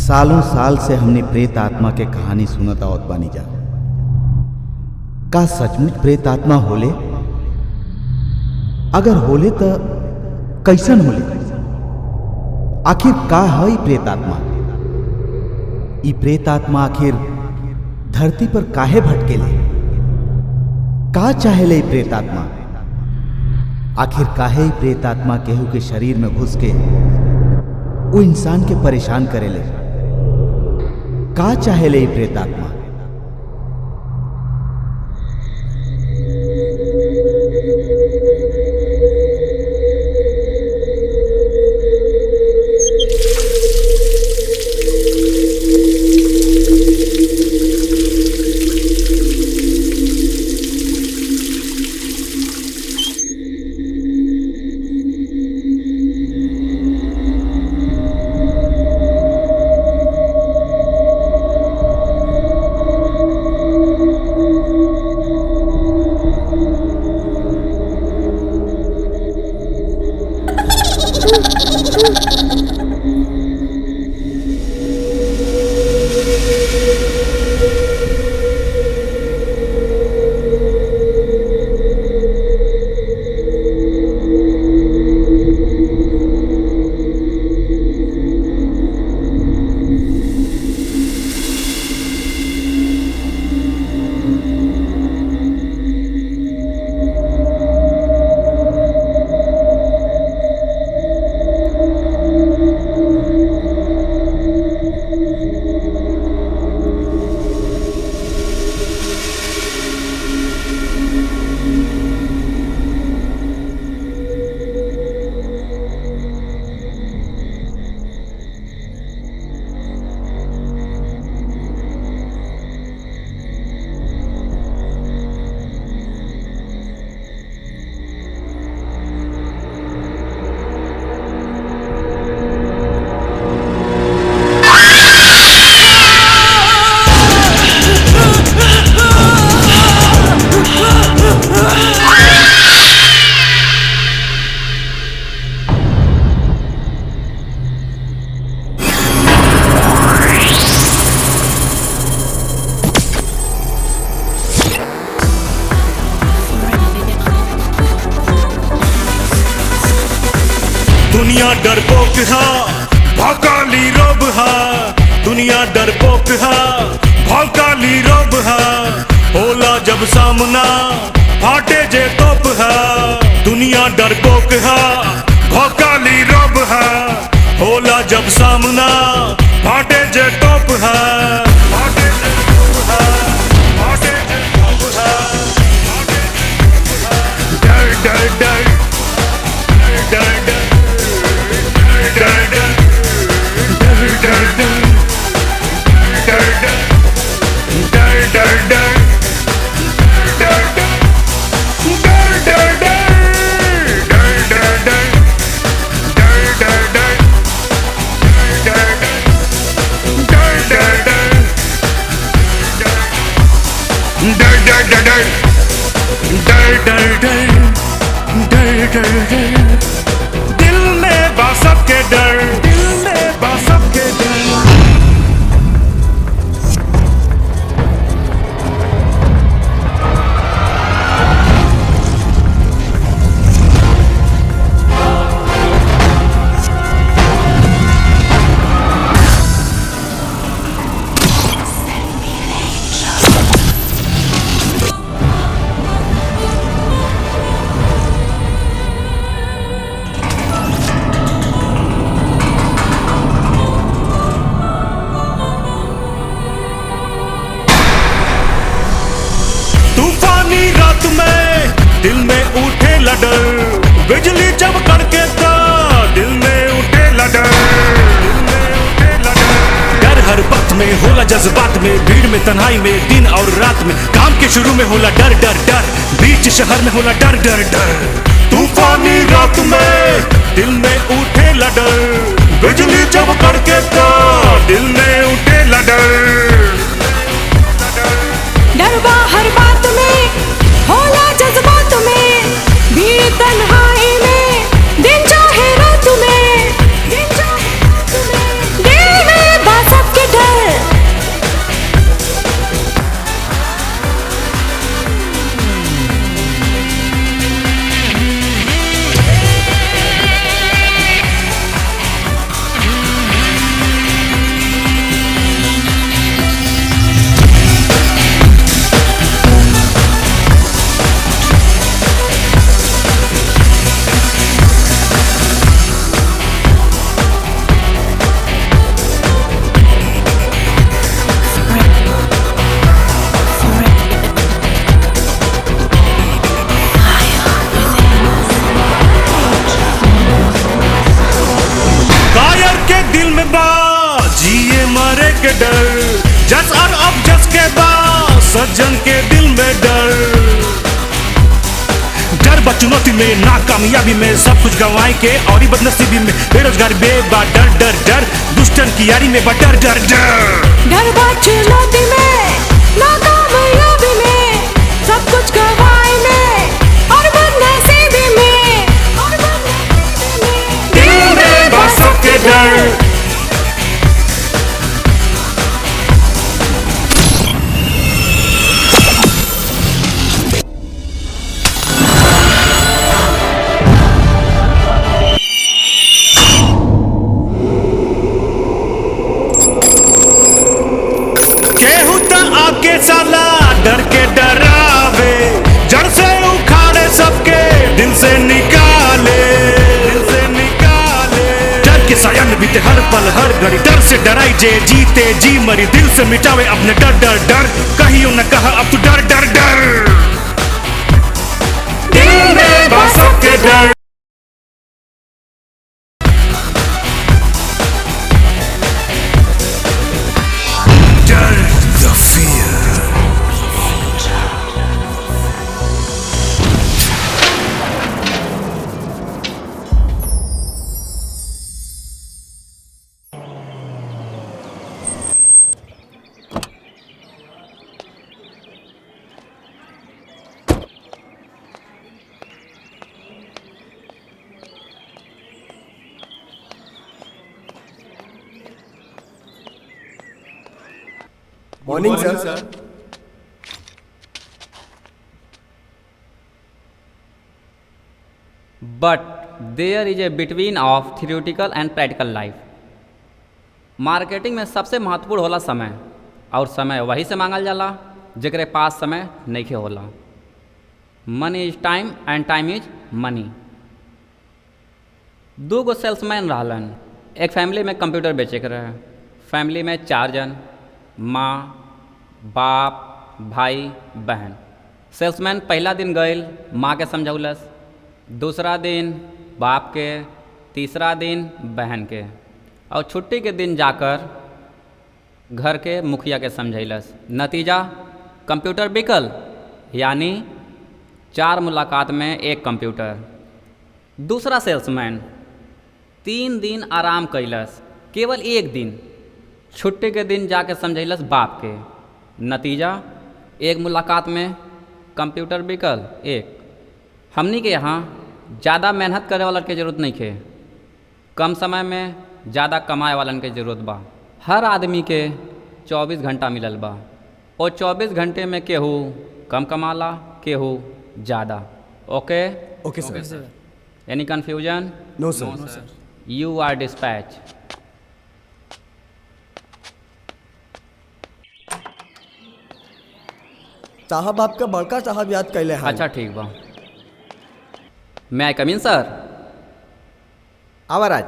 सालों साल से हमने प्रेत आत्मा के कहानी सुनत आवत बानी जा। का सचमुच प्रेत आत्मा होले? अगर होले तो कैसन होले? आखिर का है ई प्रेत आत्मा? ई प्रेत आत्मा आखिर धरती पर काहे भटकेले? का चाहेले ई प्रेत आत्मा? आखिर काहे ई प्रेत आत्मा केहू के शरीर में घुस के वो इंसान के परेशान करेले? का चाहेले ई प्रेत आत्मा? दुनिया डरपोक है, भौकाली रोब है। दुनिया डरपोक है, भौकाली रोब है। होला जब सामना फाटे जे तोप है। दुनिया डरपोक है, भौकाली रोब है। होला जब सामना फाटे जे तोप है। फाटे जे तोप है, फाटे जे तोप है, फाटे जे तोप है। डर डर डर डर डर दिल में बा सबके डर, दिल में बा सबके डर। तूफानी रात में दिल में उठे लडर। बिजली जब कड़के था दिल में उठे लडर, दिल में उठे लडर। डर हर वक्त में होला जज्बात में, भीड़ में तन्हाई में, दिन और रात में। काम के शुरू में होला डर डर डर, बीच शहर में होला डर डर डर। तूफानी रात में दिल में उठे लडर। बिजली जब कड़के था दिल में उठे लडर। डरवा हर बात में, होला जज्बात में, भीड़ तन्हाई में, दिन चाहे रात में, दिन चाहे रात में। दिल में बसा मरे के डर, जस और अब जस के बाद सज्जन के दिल में डर। डर बा चुनौती में, नाकामयाबी में, सब कुछ गंवाए के और ही बदनसीबी में, बेरोजगारी में बा डर डर डर, दुष्टन की यारी में बा डर डर डर। डर बा चुनौती में, नाकामयाबी में, सब कुछ गंवाए में और बदनसीबी में, दिल में बा सबके डर। साला डर के डरावे, जड़ से उखाड़े सबके दिल से निकाले, दिल से निकाले। डर के साया में बीते हर पल हर घड़ी, डर से डराई जे जीते जी मरी, दिल से मिटावे अपने डर डर डर। कहियो न कहा अब तू डर डर डर, दिल में बा सबके डर। Morning sir. But there is a between of theoretical and practical life. Marketing में सबसे महत्वपूर्ण होला समय, और समय वही से मांगल जाला जेकरे पास समय नइखे होला। Money is time and time is money. दो गो सेल्समैन रहलन, एक फैमिली में कंप्यूटर बेचे के रहे। फैमिली में 4 जन, माँ, बाप, भाई, बहन। सेल्समैन पहला दिन गइल माँ के समझौलस, दूसरा दिन बाप के, तीसरा दिन बहन के, और छुट्टी के दिन जाकर घर के मुखिया के समझैलस। नतीजा कंप्यूटर बिकल, यानी 4 मुलाकात में 1 कंप्यूटर। दूसरा सेल्समैन 3 दिन आराम कैलस, केवल 1 दिन छुट्टी के दिन जाके समझैलस बाप के। नतीजा 1 मुलाकात में कंप्यूटर बिकल 1। हमनी के यहाँ ज़्यादा मेहनत करे वालन के जरूरत नहीं है, कम समय में ज़्यादा कमाए वालन के जरूरत बा। हर आदमी के 24 घंटा मिलल बा, और 24 घंटे में केहू कम कमाला, केहू ज़्यादा। Okay okay sir. Any confusion? No sir. You are dispatch. साहब आपका बड़का साहब याद कैले हैं। अच्छा ठीक बा। मैं आई कम इन सर? आवा राज,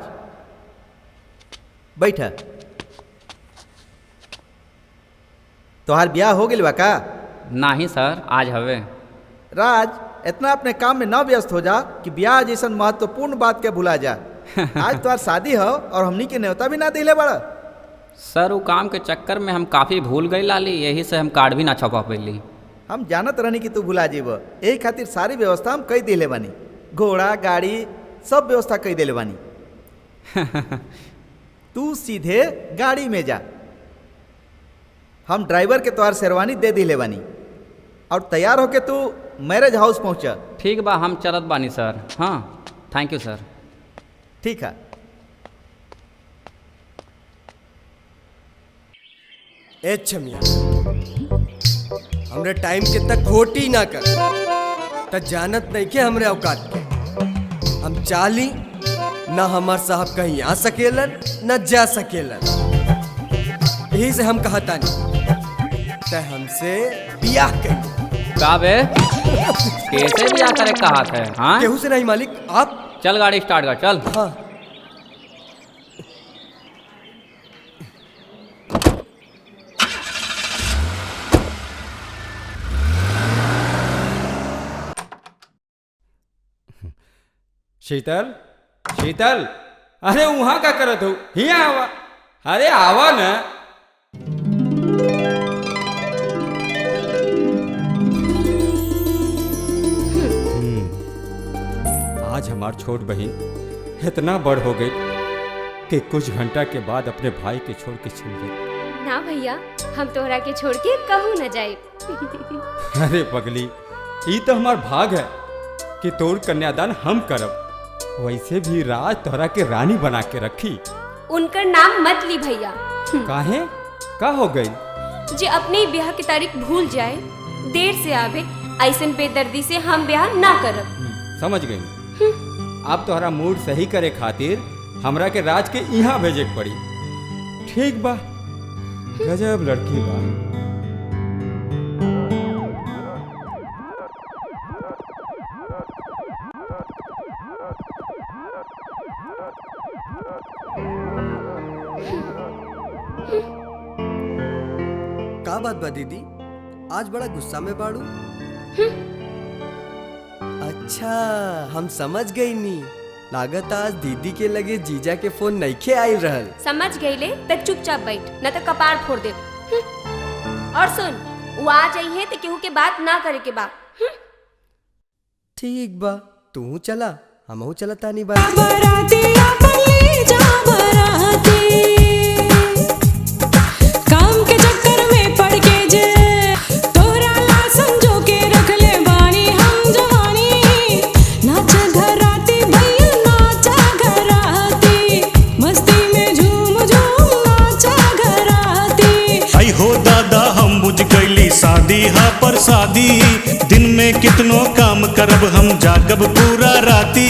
बैठ। तोहार ब्याह हो गइल बा का? नहीं सर, आज हवे। राज, इतना अपने काम में न व्यस्त हो जा कि ब्याह जैसन महत्वपूर्ण बात के भुला जा। आज तुम्हार शादी हो और हमनी के न्योता भी ना दिले बड़ा। सर वो काम के चक्कर में हम काफ़ी भूल गई लाली, यही से हम कार्ड भी ना छपा पैली। हम जानत रहनी कि तू भुला जीब, यही खातिर सारी व्यवस्था हम कई दिले बानी। घोड़ा गाड़ी सब व्यवस्था कई दिले बानी। तू सीधे गाड़ी में जा, हम ड्राइवर के तोहार शेरवानी दे दिले बानी, और तैयार होके तू मैरिज हाउस पहुँचा। ठीक बा, हम चलत बानी सर। हाँ थैंक यू सर। ठीक है। ए छमिया, हमरे टाइम के तक खोटी ना कर, त जानत नहीं के हमरे औकात के। हम चाली न हमार साहब कहीं आ सकेलन न जा सकेलन, यही से हम कहता नहीं त हमसे बियाह कर। का बे कैसे बियाह करे कहा थे? हाँ केहू से नहीं मालिक, आप चल गाड़ी स्टार्ट कर, चल। हाँ। शीतल, शीतल, अरे वहाँ का करत हो? हिया आवा। अरे आवा न, आज हमार छोट बहन इतना बड़ हो गई कि कुछ घंटा के बाद अपने भाई के छोड़ के चल गई। ना भैया, हम तोहरा के छोड़ के कहूँ न जाए। अरे पगली, ई तो हमार भाग है कि तोर कन्यादान हम करब। वैसे भी राज तोहरा के रानी बना के रखी। उनकर नाम मत ली भैया। काहे? का हो गई? जे अपने ब्याह की तारीख भूल जाए, देर से आवे, ऐसन बेदर्दी से हम ब्याह ना करब। समझ गई। अब तोहरा मूड सही करे खातिर हमरा के राज के यहाँ भेजे के पड़ी। ठीक बा, गजब लड़की बा। का बात बा दीदी, आज बड़ा गुस्सा में बाड़ू? अच्छा, हम समझ गई नी। लागत आज दीदी के लगे जीजा के फोन नइखे आइल रहल। समझ गईले तक चुपचाप बैठ, न तो कपार फोड़ दे। और सुन, वो आ जाइए तो केहू के बात ना करे के बा। ठीक बा, तू चला, हमहू चला तानी बात। बराती अपन ले जा बराती, काम के चक्कर में पड़ के जे तोरा ला समझो के रख ले बानी हम जवानी। नाचा घराती भैया नाचा घराती, मस्ती में झूम झूम नाचा घराती। आई हो दादा हम बुझ गईली शादी हा पर शादी, दिन में कितनो काम करब हम जागब पूरा राती।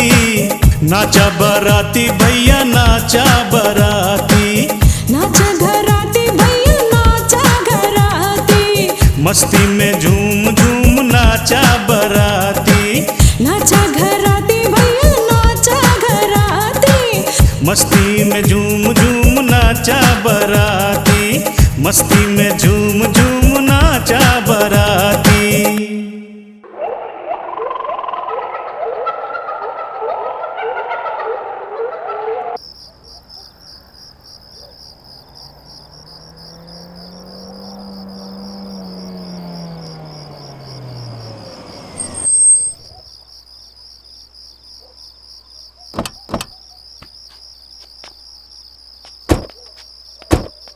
नाचा बराती भैया नाचा बराती, नाचा घराती भैया नाचा घराती, मस्ती में झूम झूम नाचा बराती। नाचा घराती भैया नाचा घराती, मस्ती में झूम झूम नाचा बराती, मस्ती में झूम झूम नाचा बराती।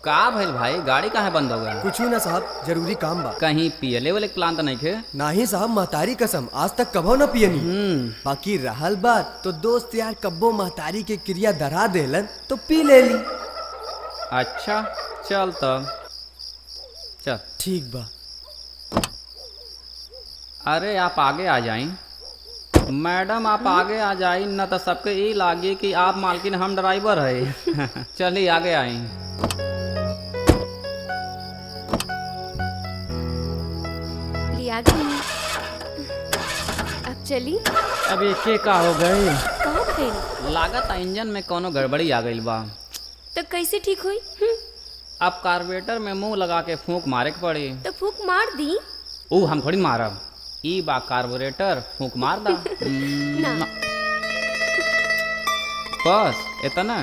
का भइल भाई, गाड़ी काहे बंद हो गया? कुछ ना साहब, जरूरी काम बा। कहीं पियले वाले प्लान तो नहीं खे? नाही साहब, महतारी कसम आज तक कभो न पियनी। बाकी रहल बात तो दोस्त यार कब्बो महतारी के क्रिया धरा देलन तो पी ले ली। अच्छा चल तब चल। ठीक बा। अरे आप आगे आ जाई मैडम, आप आगे आ जाई, न तो सबके ये लागी कि आप मालकिन हम ड्राइवर है। चलिए आगे आई। लिया गई। अब चली। अब ये के का हो गई? कहाँ गई? लागत इंजन में कोनो गड़बड़ी आ गई बा। तो कैसे ठीक हुई? अब कार्बोरेटर में मुंह लगा के फूंक मारे के पड़ी। तो फूंक मार दी। ऊ हम थोड़ी मारब, ई बा कार्बोरेटर, फूंक मार दा। ना। बस इतना?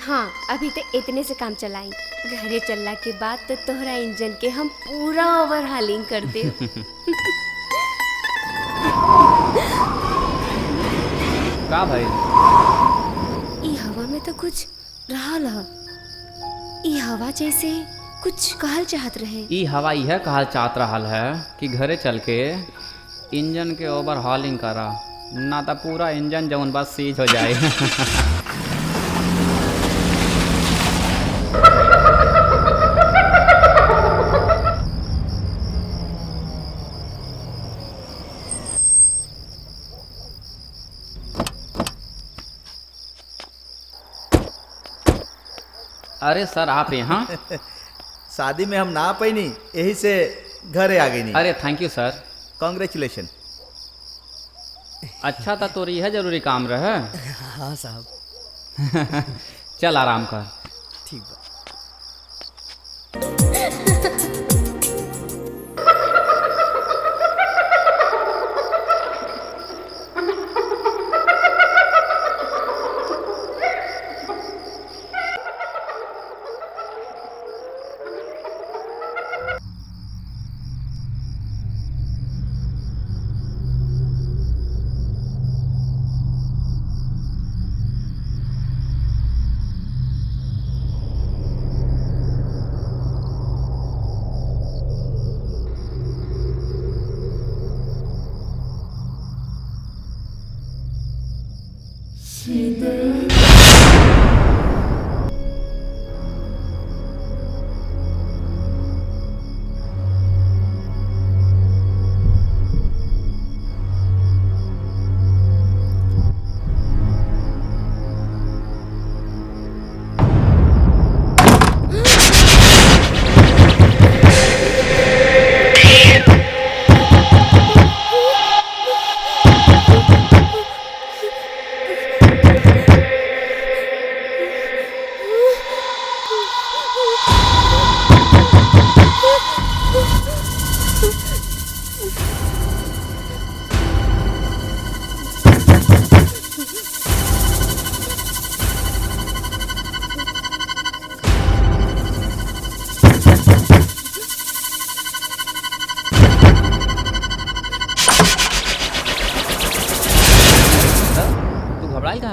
हाँ, अभी तो इतने से काम चलाई। घरे चलने के बाद तो तोहरा इंजन के हम पूरा ओवरहालिंग कर दे। का भाई? ई हवा में तो कुछ रहल ह। ई हवा जैसे कुछ कहल चाहत रहे। ई हवा यह कहल चाहत रहल है कि घरे चल के इंजन के ओवरहालिंग करा, ना तो पूरा इंजन जौन बस सीज हो जाए। अरे सर आप यहाँ? शादी में हम ना आ पैनी, यही से घरे आ गई। अरे थैंक यू सर। कांग्रेचुलेशन। अच्छा था तो यह जरूरी काम रहे। हाँ साहब। चल आराम कर। ठीक बा।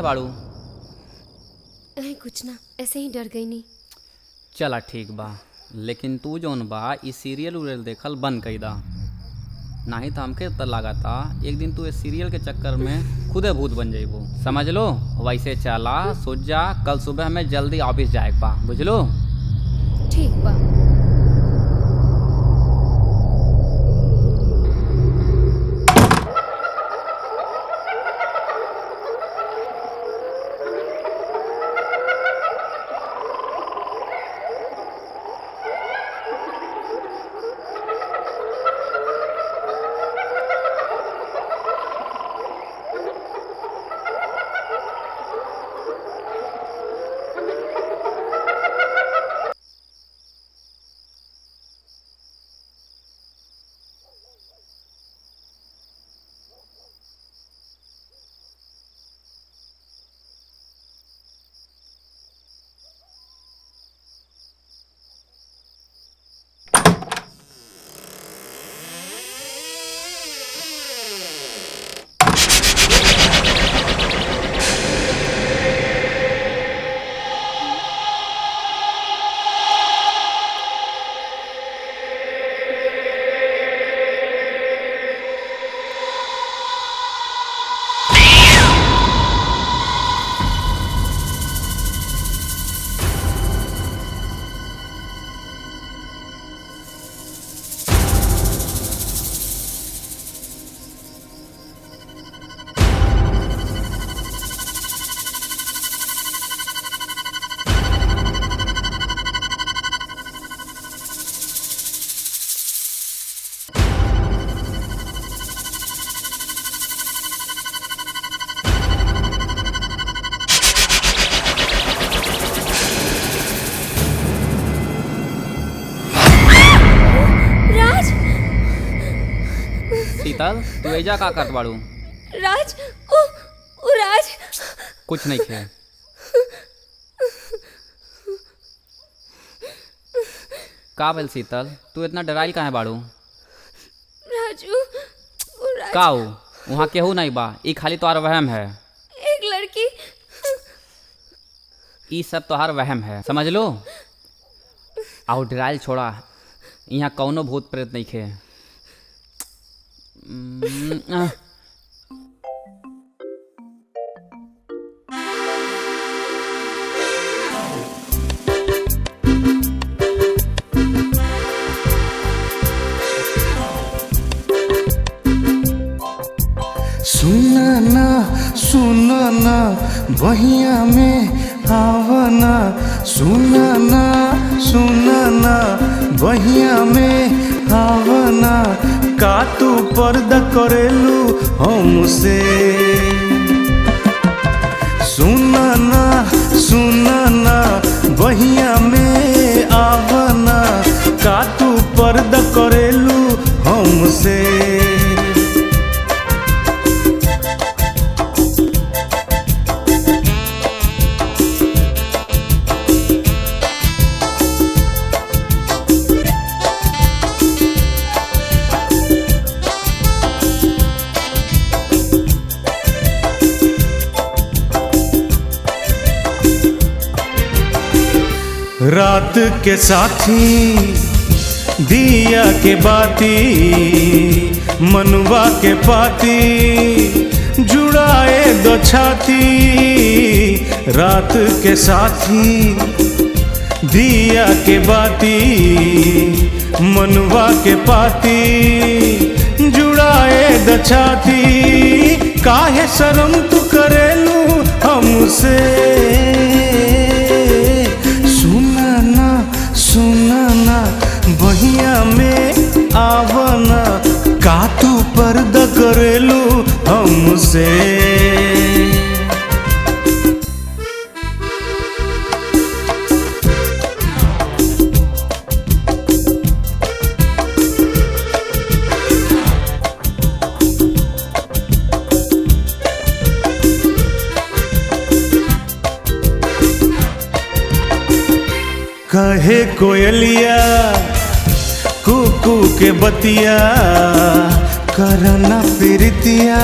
बाड़ू? कुछ ना, ऐसे ही डर गई नहीं। चला ठीक बा, लेकिन तू जौन बा ई सीरियल उरियल देखल बंद कई दा, नहीं तो हमके तो लागता एक दिन तू इस सीरियल के चक्कर में खुदे भूत बन जाइबो। समझ लो, वैसे चला सोच जा, कल सुबह हमें जल्दी ऑफिस जाए बा, बुझलो? ठीक बा। शीतल, तू एजा का करत बाड़ू? राज, ओ राज। कुछ नहीं खे। का भेल शीतल, तू इतना डराइल काहे बाड़ू? राजू, ओ राज। का हो? वहाँ केहू नहीं बा, ई खाली तोहार वहम है। एक लड़की। ई सब तोहार वहम है, समझ लो। आओ डराइल छोड़ा, यहाँ कौनो भूत प्रेत नहीं खे। सुना ना बहिया में आवना, सुना ना बहिया में आवना, का तू पर्दा करेलू हमसे। सुना ना बहिया में आवना, का तू पर्दा करेलू हमसे। रात के साथी दिया के बाती, मनवा के पाती जुड़ाए दो छाती। रात के साथी दिया के बाती, मनवा के पाती जुड़ाए दो छाती। काहे शर्म तू करेलू हमसे। सुना ना बहिया में आवना, का तू पर्दा करेलू हमसे। कहे कोयलिया कुकू के बतिया, करना प्रीतिया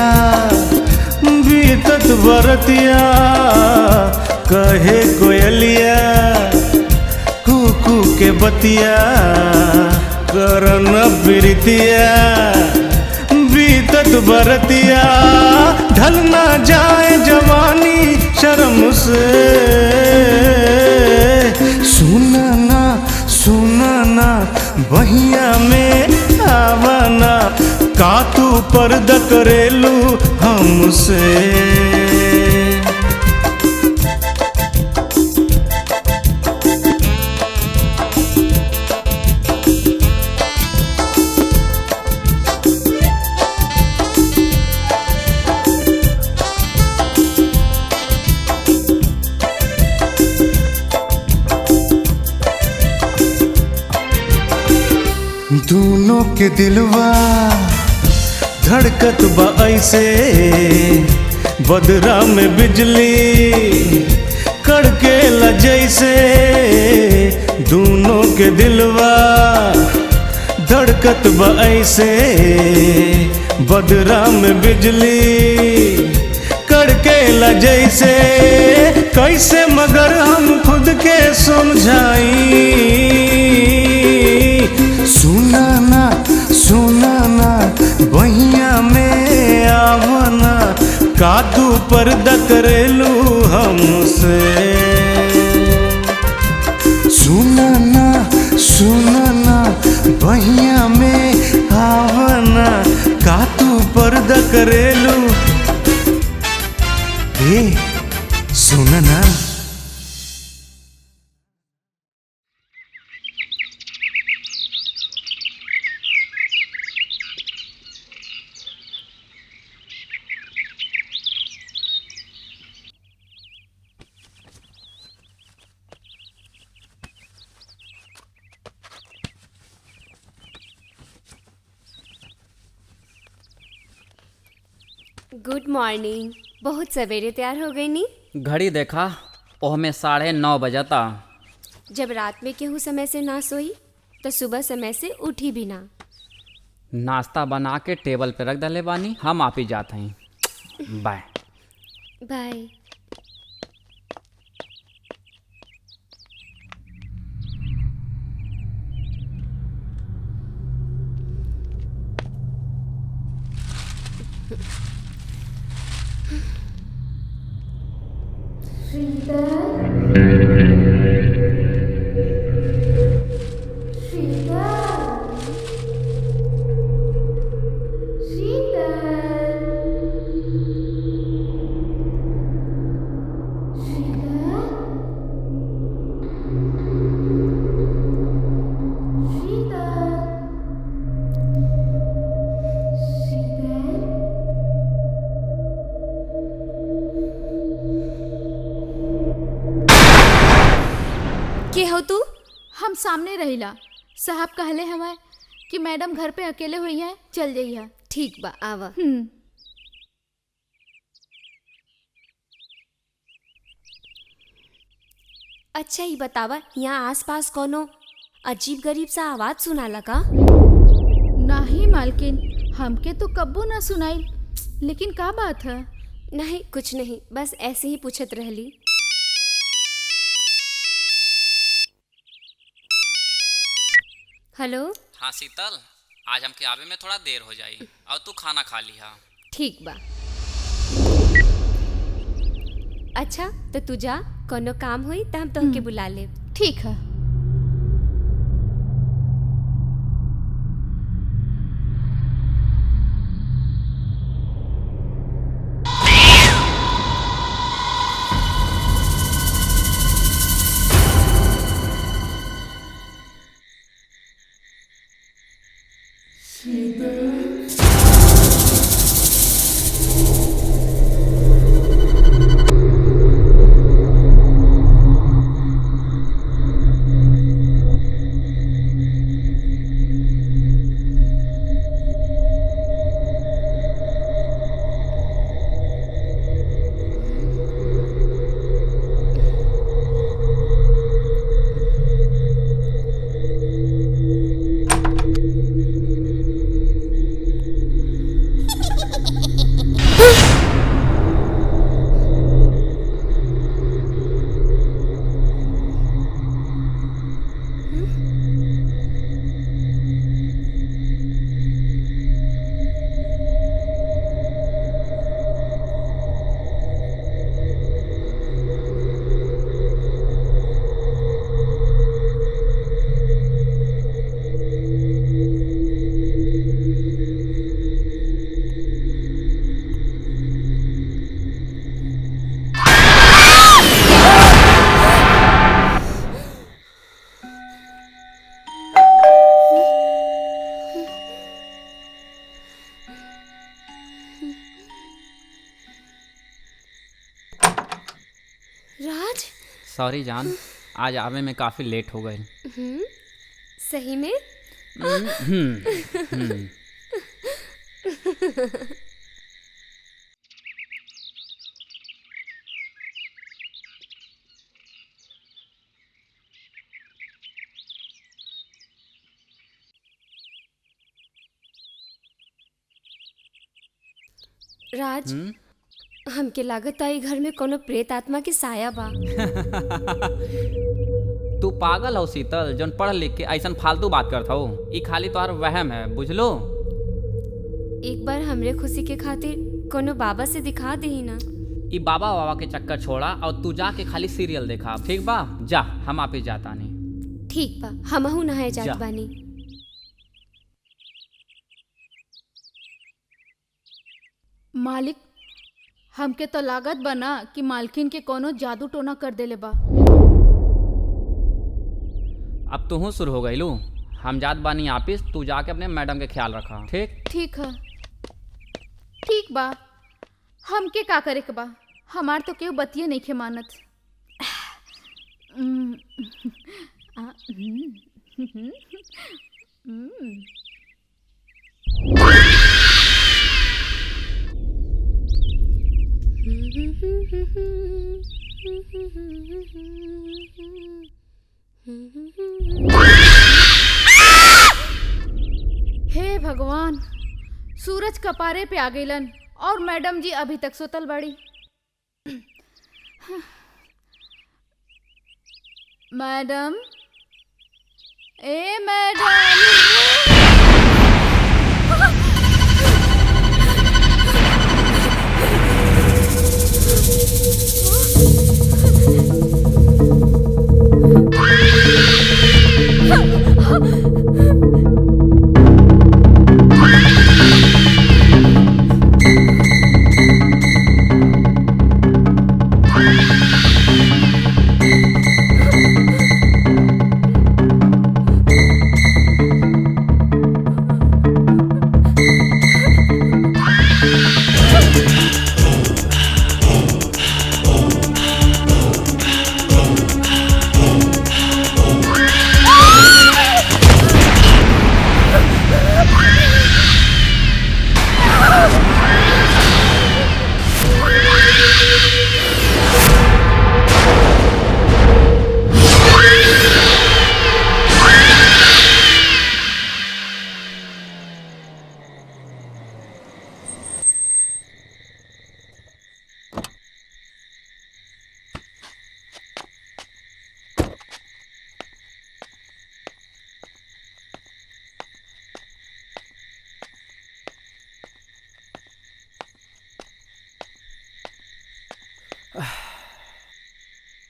बीतत बरतिया कहे कोयलिया कुकू के बतिया करन प्रीतिया बीतत बरतिया ढल ना जाए जवानी शर्म से सुनना बहिया में आवना का तू पर्दा करेलू हमसे दोनों के दिलवा धड़कत बा ऐसे बदरा में बिजली कड़के ला जैसे दोनों के दिलवा धड़कत बा ऐसे बदरा में बिजली कड़के ला जैसे कैसे मगर हम खुद के समझाई सुनाना बहिया में आवना का तू पर्दा करेलू हमसे सुनाना बहिया में आवना का तू पर्दा करेलू सुनना गुड मॉर्निंग। बहुत सवेरे तैयार हो गई नी? घड़ी देखा ओह में 9:30 बजता। जब रात में केहू समय से ना सोई तो सुबह समय से उठी भी ना। नाश्ता बना के टेबल पे रख दले बानी, हम आप ही जाते हैं। Bye bye. के हो तू? हम सामने रहिला। साहब कहले हमें कि मैडम घर पे अकेले हुई हैं, चल जाइए। ठीक बा, आवा। अच्छा ही बतावा, यहाँ आसपास कोनो अजीब गरीब सा आवाज सुनाला का? नहीं मालकिन, हमके तो कब्बू ना सुनाई। लेकिन का बात है? नहीं कुछ नहीं, बस ऐसे ही पूछत रहली। हेलो। हाँ शीतल, आज हमके आवे में थोड़ा देर हो जाई और तू खाना खा लिहा। ठीक बा। अच्छा तो तू जा, कोनो काम हुई तो हम तोहके बुला ले। ठीक है। सॉरी जान, आज आवे में काफ़ी लेट हो गए। सही में? राज, हमके लागत आई घर में कोनो प्रेत आत्मा के साया बा। तू पागल हो शीतल, जौन पढ़ लिख के ऐसा फालतू बात करता हो। ई खाली तोहार वहम है, बुझलो। एक बार हमरे खुशी के खातिर कोनो बाबा से दिखा दही ना। ई बाबा बाबा के चक्कर छोड़ा और तू जाके खाली सीरियल देखा, ठीक बा? जा, हम आप ही जाता नहीं। ठीक बा, हमहू नहाए जा। जात बानी। मालिक, हमके तो लागत बना कि मालकिन के कोनो जादू टोना कर देले बा। अब तू शुरू हो गई लू। हम जात बानी ऑफिस, तू जाके अपने मैडम के ख्याल रखा, ठीक? ठीक है, ठीक बा। हमके का करे के बा? हमार तो केहू बतिये नहीं खे मानत। हे भगवान, सूरज कपारे पे आ गइलन और मैडम जी अभी तक सुतल बाड़ी। मैडम, ए मैडम।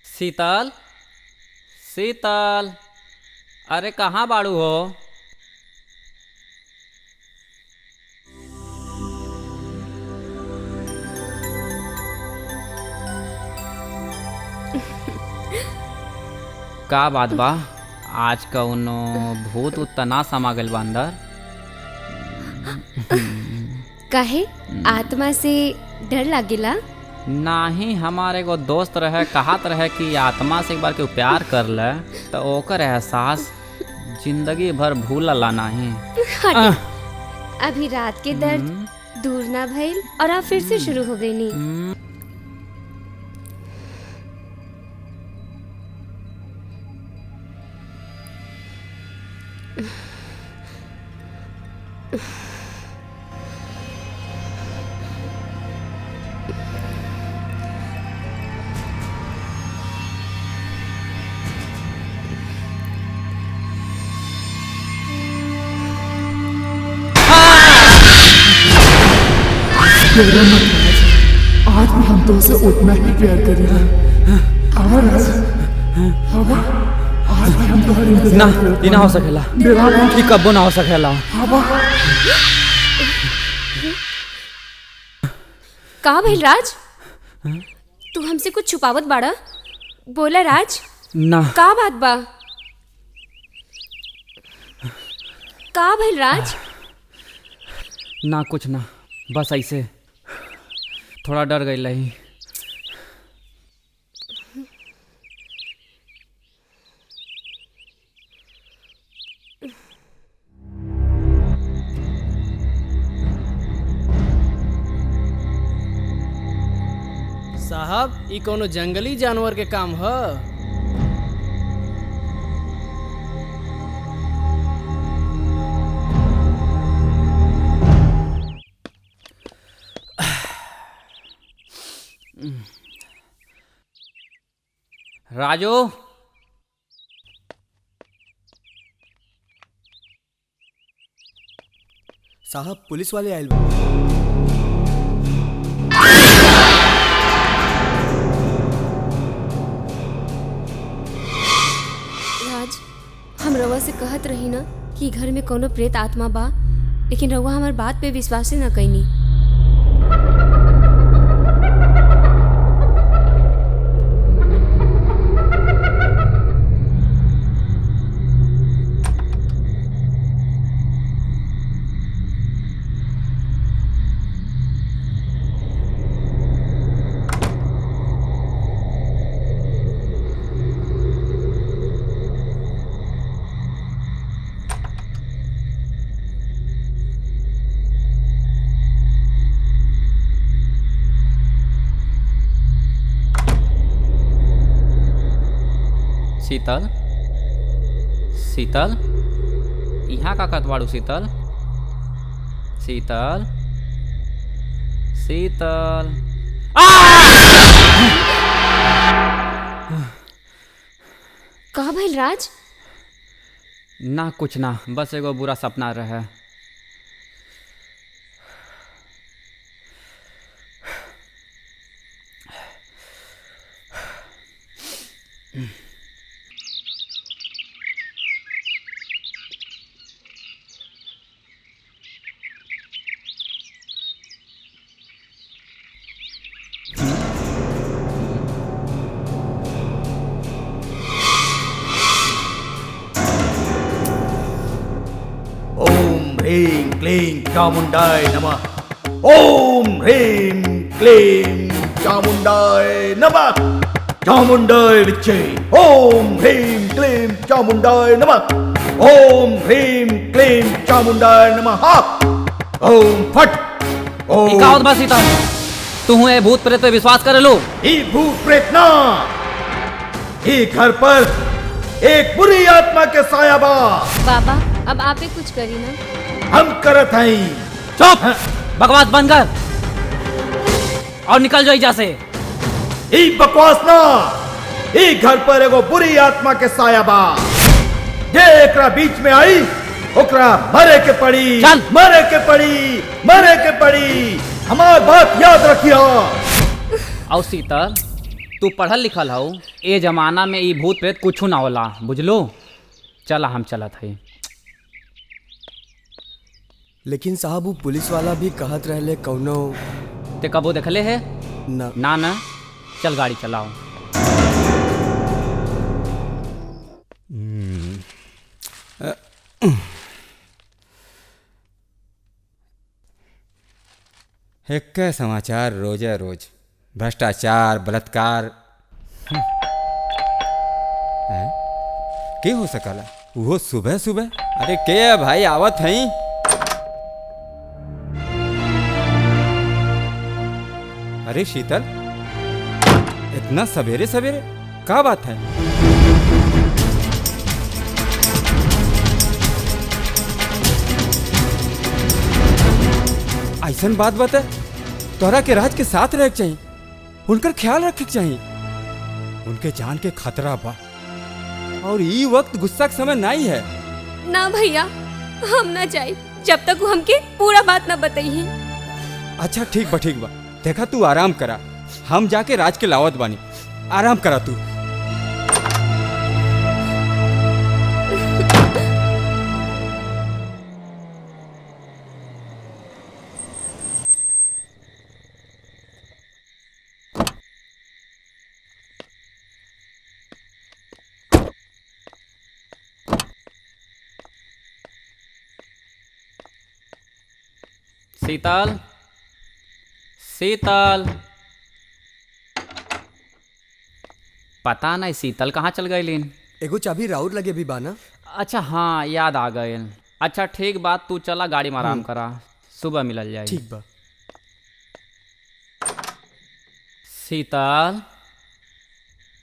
शीतल, शीतल, अरे कहाँ बाड़ू हो? का बात बा? आज कौनो भूत उतना समा गइल बा अंदर? काहे? आत्मा से डर लागेला? नाही, हमारे एगो दोस्त रहे, कहत रहे कि आत्मा से एक बार के प्यार कर ले तो ओकर एहसास जिंदगी भर भूलला नहीं। अभी रात के दर्द दूर ना भइल और आप फिर से शुरू हो गई नी। आज भी हम तुमसे उतना ही प्यार करेंगे। और आज भी हम तुम्हारे इंतजार ना, करते ये ना हो सकेला, ये कब्बो ना हो सकेला। का भइल राज? तू हमसे कुछ छुपावत बाड़ा? बोला राज, ना का बात बा? का भइल राज? ना कुछ ना, बस ऐसे थोड़ा डर गई रही। साहब ई कोनो जंगली जानवर के काम ह। राजू, साहब पुलिस वाले आयल बा। राज, हम रवा से कहत रही ना कि घर में कोनो प्रेत आत्मा बा, लेकिन रवा हमार बात पे विश्वास न कईनी। शीतल, शीतल, यहाँ का करत बाड़ू शीतल? शीतल, शीतल। का भइल राज? ना कुछ ना, बस एगो बुरा सपना रहे। ओम ह्रीं क्लीं चामुंडाय नमः। ओम ह्रीं क्लीं चामुंडाय नमः। चामुंडाय विच्चे। ओम ह्रीं क्लीं चामुंडाय नमः। ओम ह्रीं क्लीं चामुंडाय नमः। ओम फट। ई का होत बा शीतल? तू ए भूत प्रेत पे विश्वास करे लो? ई भूत प्रेत ना, ई घर पर एक बुरी आत्मा के साया बा। बाबा, अब आपे कुछ करी ना। हम करत हई। चुप, बकवास बंद कर और निकल जाओ एजा से। ई बकवास ना, ई घर पर एगो बुरी आत्मा के साया बा। जे एकरा बीच में आई ओकरा मरे के पड़ी। चल। मरे के पड़ी, मरे के पड़ी। हमार बात याद रखिया। और शीतल, तू पढ़ल लिखल हो, ए जमाना में ई भूत प्रेत कुछ ना होला, बुझलो? चला हम चलत हई। लेकिन साहब वो पुलिस वाला भी कहत रहले कौनो। ते कबो देखले है? ना ना ना, चल गाड़ी चलाओ। एक समाचार रोजे रोज भ्रष्टाचार, बलात्कार। के हो सकला वो सुबह सुबह? अरे के भाई आवत हई? अरे शीतल, इतना सवेरे सवेरे का बात है? ऐसन बात बता, तोरा के राज के साथ रहे के चाहिए, उनकर ख्याल रखे के चाहिए। उनके जान के खतरा बा और ये वक्त गुस्सा का समय नहीं है। ना भैया, हम ना जाए जब तक वो हमके पूरा बात ना बताइए। अच्छा ठीक बा, देखा तू आराम करा, हम जाके राज के लावत बानी। आराम करा तू। शीतल, शीतल, पता नहीं शीतल कहाँ चल गई। एगो चाबी राउर लगे भी बाना। अच्छा हाँ, याद आ गए। अच्छा ठीक बात, तू चला गाड़ी में आराम करा, सुबह मिलल जाए। ठीक बा। शीतल,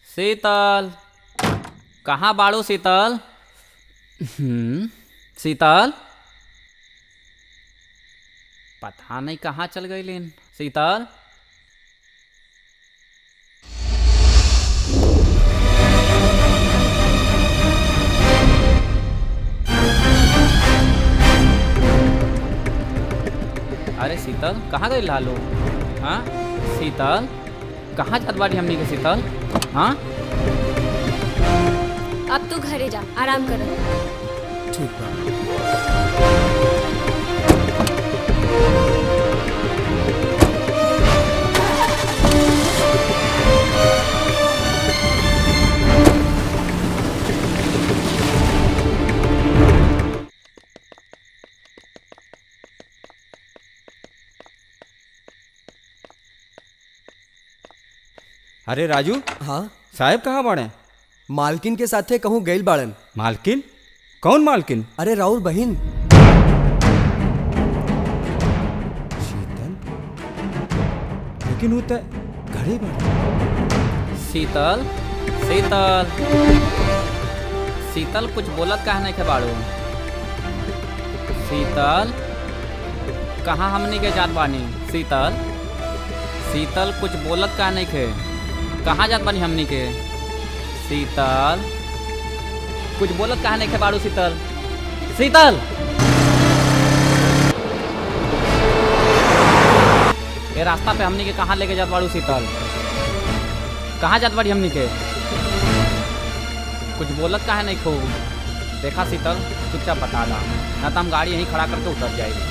शीतल, कहाँ बाड़ू शीतल? शीतल, पता नहीं कहाँ चल गई लेन। शीतल, अरे शीतल कहाँ गई लालू? हाँ शीतल, कहाँ जात बाड़ी हमनी के शीतल? हाँ अब तू घरे जा, आराम कर। ठीक बा। अरे राजू, हाँ साहब कहाँ बाड़े? मालकिन के साथे कहूँ गइल बाड़न। मालकिन? कौन मालकिन? अरे राउर बहिन। शीतल, लेकिन वो तो घरे बाड़े। शीतल, शीतल, शीतल कुछ बोलत काहे नहीं के बाड़ू? शीतल, कहाँ हमनी के जात बानी? शीतल, शीतल कुछ बोलत काहे नहीं के? कहाँ जात बानी हमनी के? शीतल, कुछ बोलत काहे नहीं के बाड़ू? शीतल, शीतल, ये रास्ता पे हमनी के कहाँ लेके जात बाड़ू? शीतल, कहाँ जात बाड़ी हमनी के? कुछ बोलत काहे नहीं खो? देखा शीतल, चुपचाप बता दा, ना तो हम गाड़ी यहीं खड़ा करके उतर जाएगी।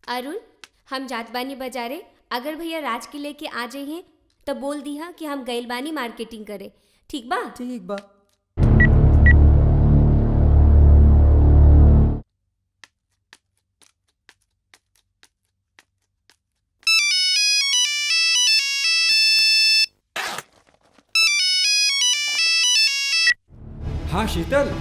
अरुण, हम जात बानी बाजारे, अगर भैया राज के लेके आ जाइए तो बोल दिया कि हम गइल बानी मार्केटिंग करे। ठीक बा? ठीक बा। हाँ शीतल,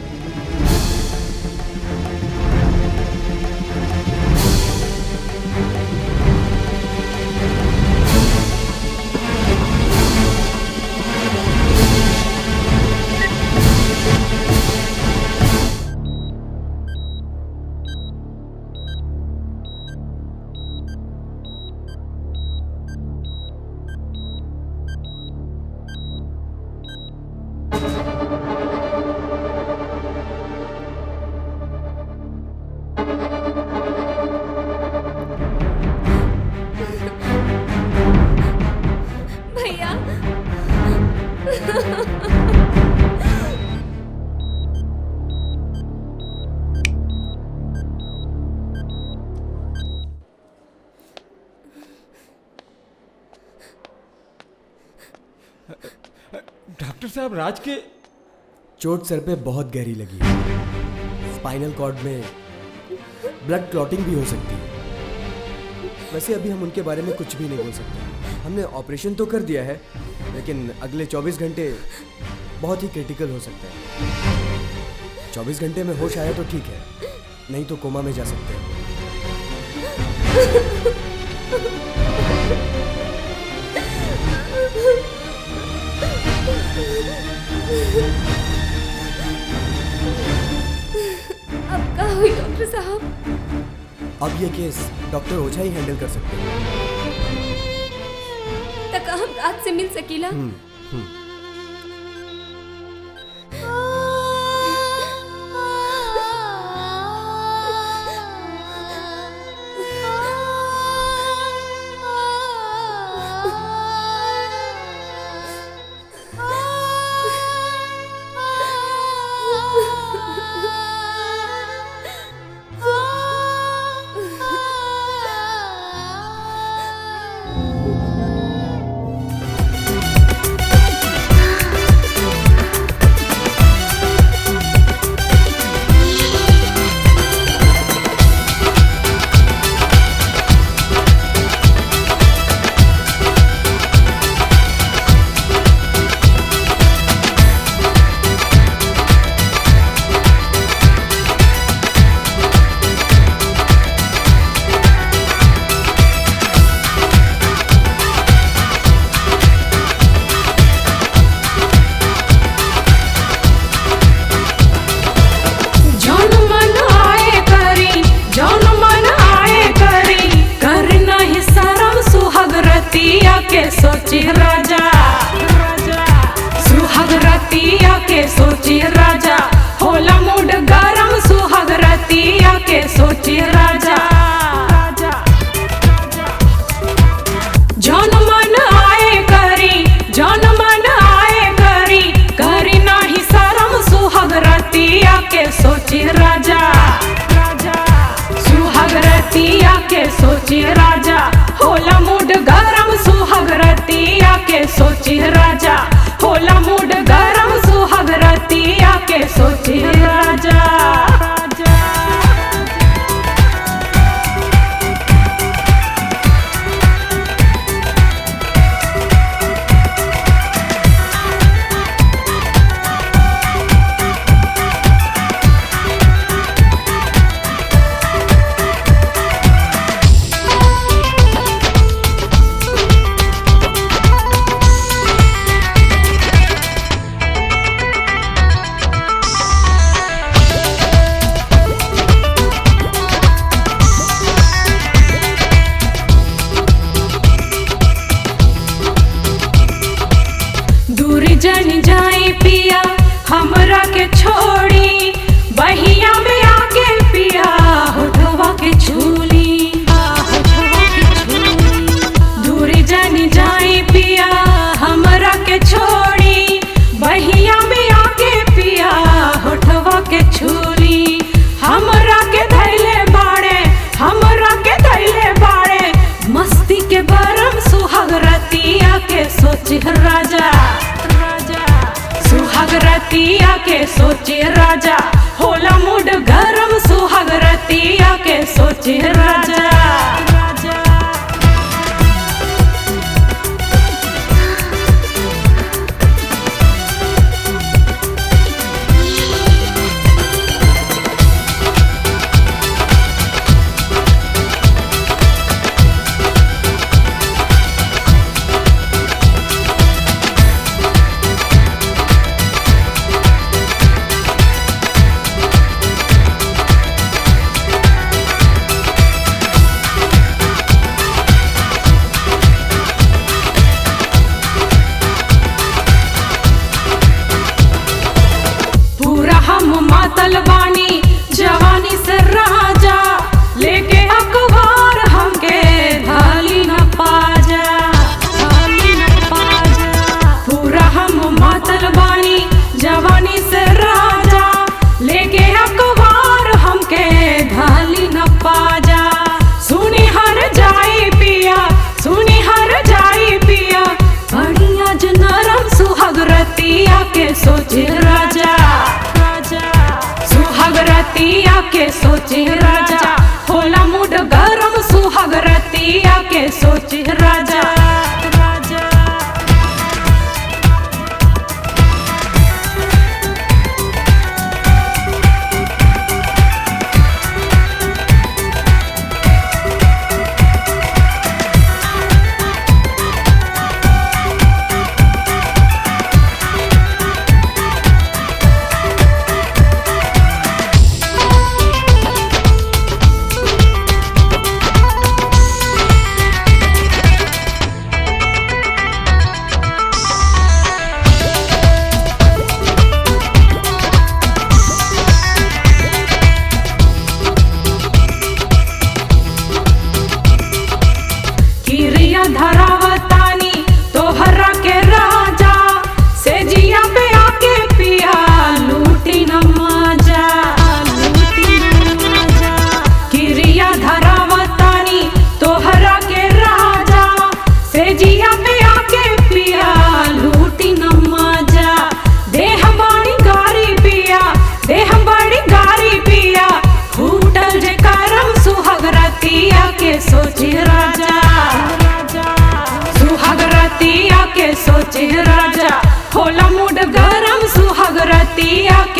भैया डॉक्टर साहब, राज के चोट सर पे बहुत गहरी लगी है। स्पाइनल कॉर्ड में ब्लड क्लॉटिंग भी हो सकती है। वैसे अभी हम उनके बारे में कुछ भी नहीं बोल सकते। हमने ऑपरेशन तो कर दिया है, लेकिन अगले 24 घंटे बहुत ही क्रिटिकल हो सकता है। 24 घंटे में होश आया तो ठीक है, नहीं तो कोमा में जा सकते हैं। अब का हुई डॉक्टर साहब? अब ये केस डॉक्टर ओझा ही हैंडल कर सकते हैं। तक हम रात से मिल सकीला? सोची राजा सुहाग रतिया के सोची राजा होला मूड गरम सुहाग रतिया के सोची राजा जौन मन आए करी जौन मन आए करी करी नाही शरम सुहाग रतिया के सोची राजा सुहाग रतिया के सोची राजा होला मूड गरम सुहाग रतिया के सोची राजा होला मूड गरम सुहाग रतिया के सोची राजा जन जाए पिया हमरा के छोड़ी बहिया में आके पिया होठवा के छूली दूर जन जाए पिया हमरा के छोड़ी बहिया में आके पिया होठवा के छूली हमरा के धैले बाड़े मस्ती के बरम सुहाग रतिया के सोच राजा सुहाग रतिया के सोचे राजा होला मूड गरम सुहाग रतिया के सोचे राजा मातल बानी जवानी से राजा लेके अखबार हमके धाली न पाजा पूरा हम मातल बानी जवानी से राजा लेके अखबार हमके धाली न पाजा सुनी हर जाई पिया बढ़िया जनरम सुहाग रतिया के सोचे राजा सुहाग रतिया के सोचे राजा होला मूड गरम सुहाग रतिया के सोचे राजा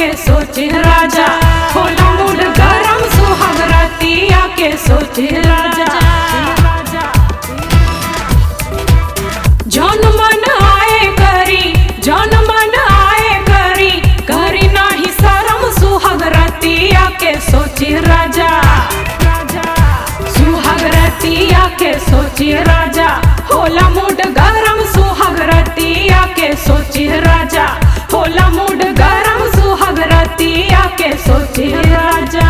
के सोचे राजा होला मूड गरम सुहाग रतिया के सोचे राजा जौन मन आए करी जौन मन आए करी करी नाही शरम सुहाग रतिया के सोचे राजा सुहाग रतिया के सोचे राजा होला मूड गरम सुहाग रतिया के सोचे राजा होला मूड गरम सुहाग रतिया के सोचे राजा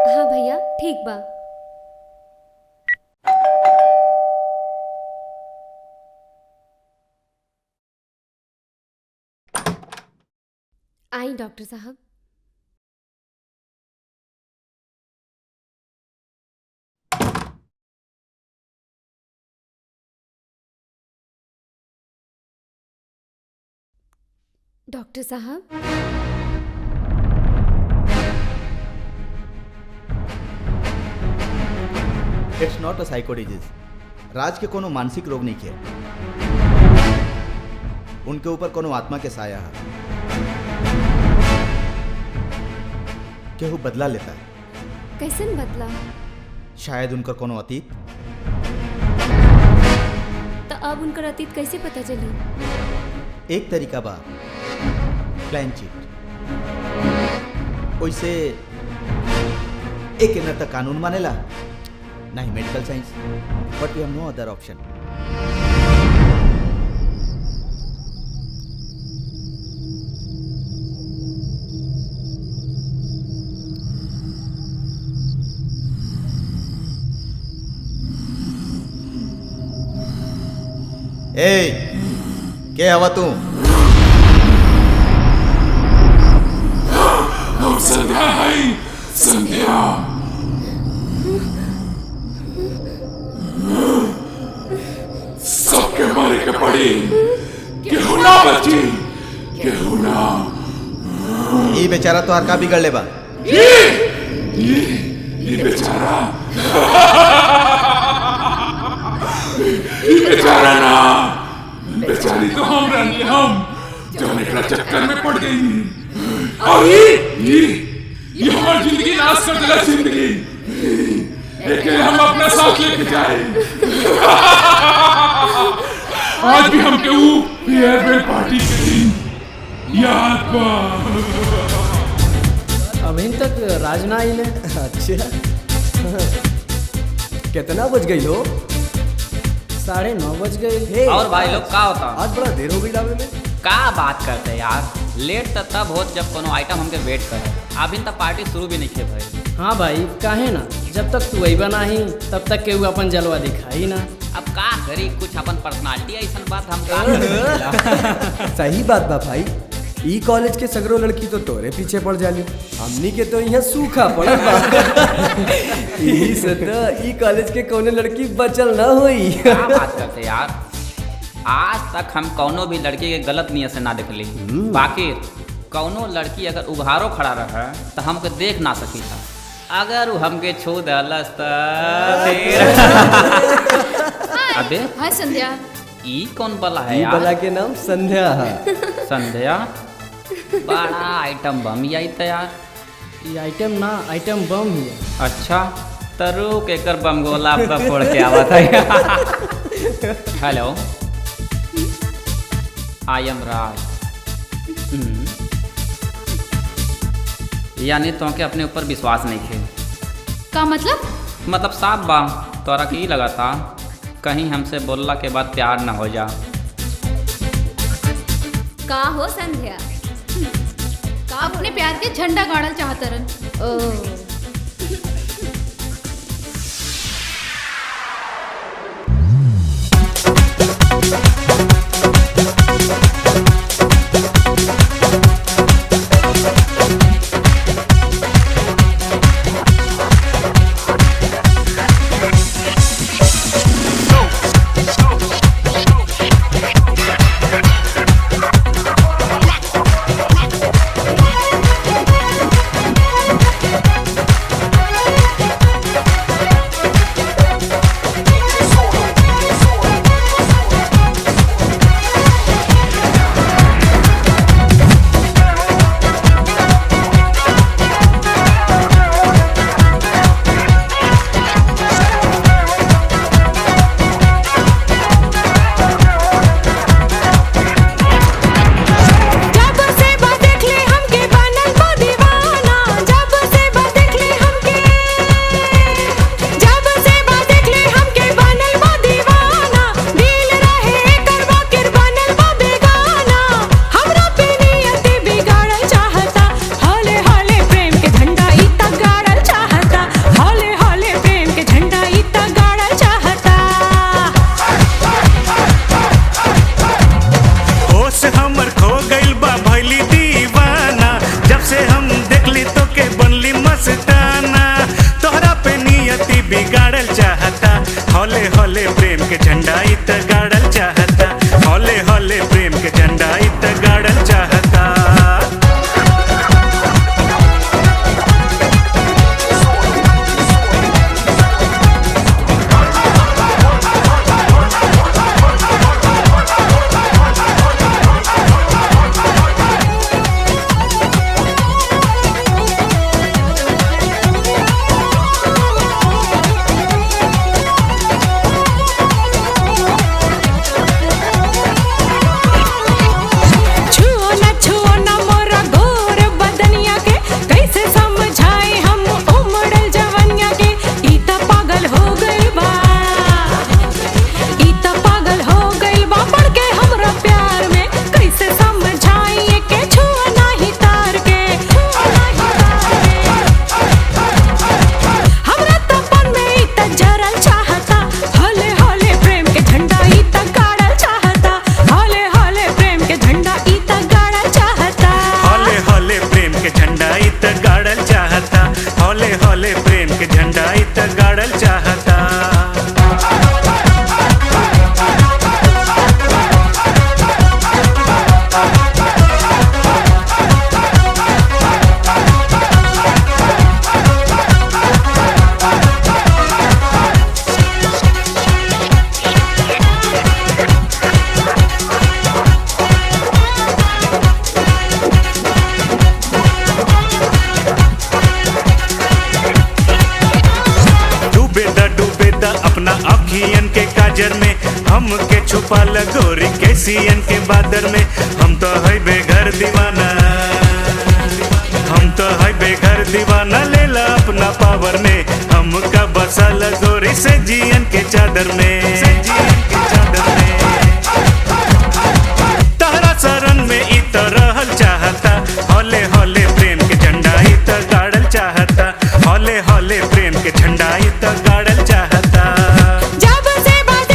हाँ भैया ठीक बा। आई डॉक्टर साहब। डॉक्टर साहब it's not a psycho disease. राज के कोनो मानसिक रोग नहीं किया, उनके ऊपर कोनो आत्मा के साया है, केहू बदला लेता है। कैसन बदला? शायद उनका कोनो अतीत। तो अब उनका अतीत कैसे पता चली? एक तरीका बा प्लान चीट। वैसे एक न तो कानून मानेला नहीं medical science, but we have no other option. ए के हवा तू? संध्या है, संध्या। सबके मारे के पड़ी, केहू ना बची, केहू ना। ये बेचारा तो हर का बिगड़ ले बा। ये बेचारा बेचारा ना, बेचारी तो हम रहनी, हम जब एकरा चक्कर में पड़ गई। और ये हमारी जिंदगी नाश कर देगा। जिंदगी एक हम अपने साथ लेके जाए। आज भी हम केहू फेयरवेल पार्टी के दिन याद बा। अभी तक राज ना आइले। अच्छा कितना बज गई हो? 9:30 बज गए। और भाई लोग का होता? आज बड़ा देर हो गई लावे में। का बात करते यार, लेट तो तब होत जब कोनो आइटम हमके वेट करे। अभी तक पार्टी शुरू भी नहीं किए भाई। हाँ भाई काहे ना, जब तक तू अइबा नहीं तब तक केहू अपन जलवा दिखाई ना। अब का करी, कुछ अपन पर्सनालिटी ऐसा बात हम का करी। सही बात बा भाई, ई कॉलेज के सगरो लड़की तो तोरे पीछे पड़ जाली, हमनी के तो यहाँ सूखा पड़ल बा। यही से तो ई कॉलेज के कौनो लड़की बचल ना होई। क्या बात करते यार, आज तक हम कौनो भी लड़की के गलत नियत से ना देखली, बाकी कौनो लड़की अगर उघारो खड़ा रहे तो हमके देख ना सकी था, अगर वो हमके छू दलस त अबे हाय संध्या। ई कौन बला है ई यार? बला के नाम संध्या है। संध्या बड़ा आइटम बम ही आई था यार। ये आइटम ना, आइटम बम ही है। अच्छा तरु के कर बम गोला पर फोड़ के आवा था। हेलो, आई एम राज। यानी तो के अपने ऊपर विश्वास नहीं थे का मतलब? मतलब साफ बा, तोरा की लगा था कहीं हमसे बोलला के बाद प्यार ना हो जा। का हो संध्या? का अपने प्यार के झंडा गाड़ल चाहतरन। ओ गोरी के सीएन के बादर में हम तो है बेघर दीवाना, हम तो है बेघर दीवाना, ले ला अपना पावर में हमका बसल गोरी से जीएन के चादर में, तारा शरण में इत रहल चाहता, हौले हौले प्रेम के झंडा इत गाड़ल चाहता, हौले हौले प्रेम के झंडा इत गाड़ल चाहता। जब से बात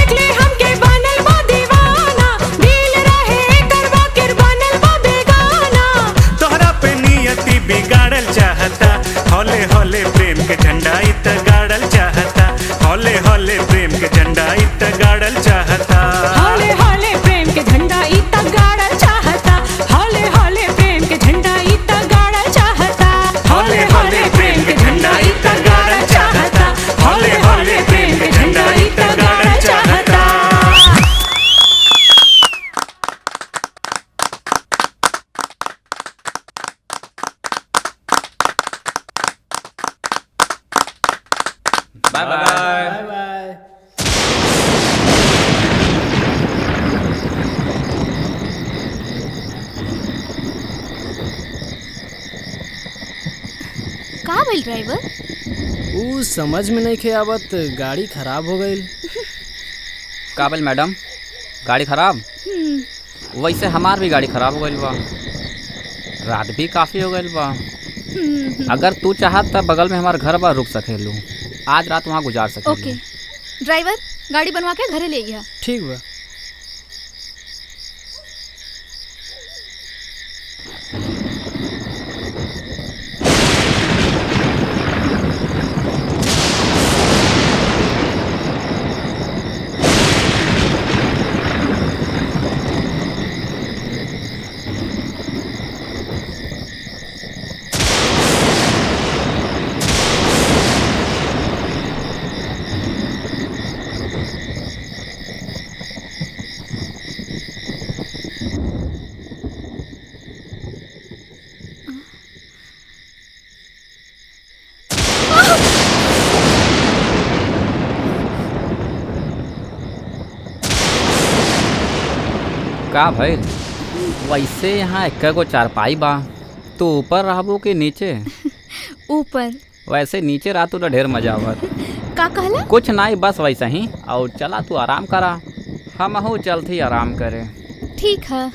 भइल ड्राइवर? ऊ समझ में नहीं खे आवत, गाड़ी खराब हो गई। काबिल मैडम, गाड़ी खराब? वैसे हमार भी गाड़ी खराब हो गई बा, रात भी काफ़ी हो गई बा। अगर तू चाहत तब बगल में हमार घर बा, रुक सकेलू, आज रात वहाँ गुजार सकेलू। ओके ड्राइवर, गाड़ी बनवा के घरे ले गया। ठीक बा। का भइल? वैसे यहाँ एक गो चारपाई बा, तो ऊपर रहबो कि नीचे? ऊपर। वैसे नीचे रहा तो ढेर मजा आवत। का कहला? कुछ नहीं, बस वैसा ही। और चला तू आराम करा, हम चलते आराम करे। ठीक है।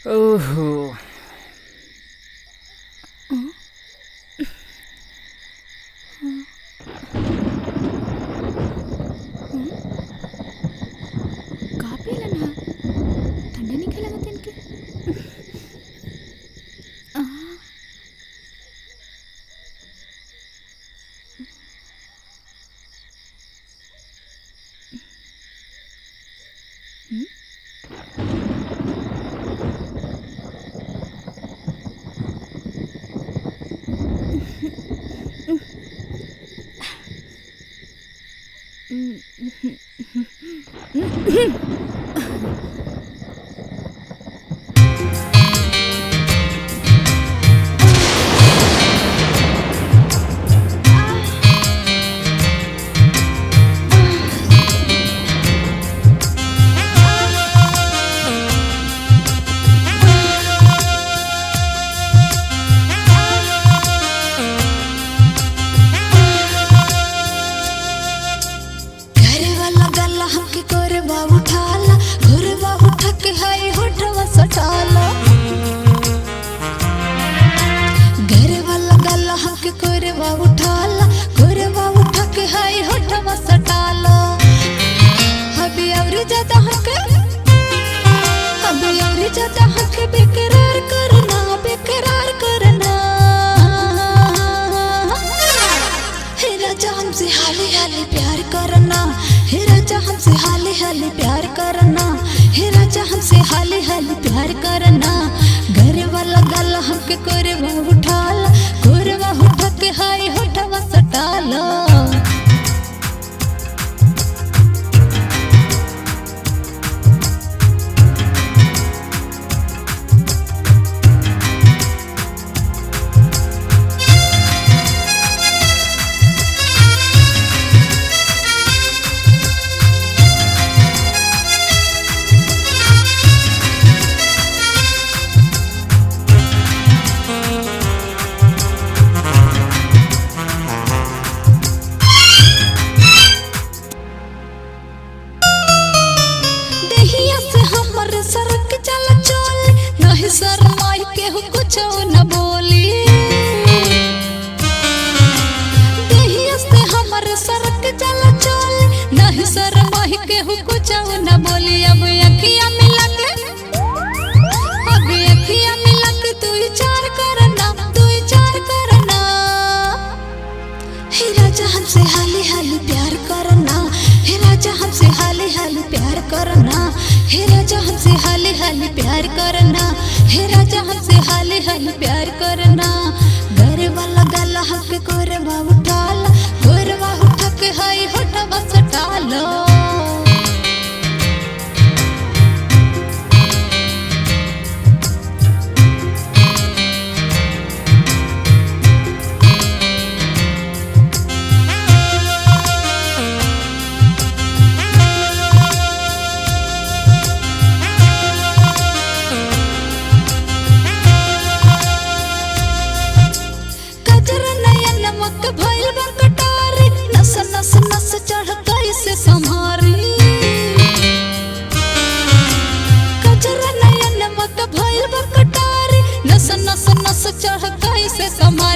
ओहो, का पीलन है? ठंडे नहीं खेला था इनके।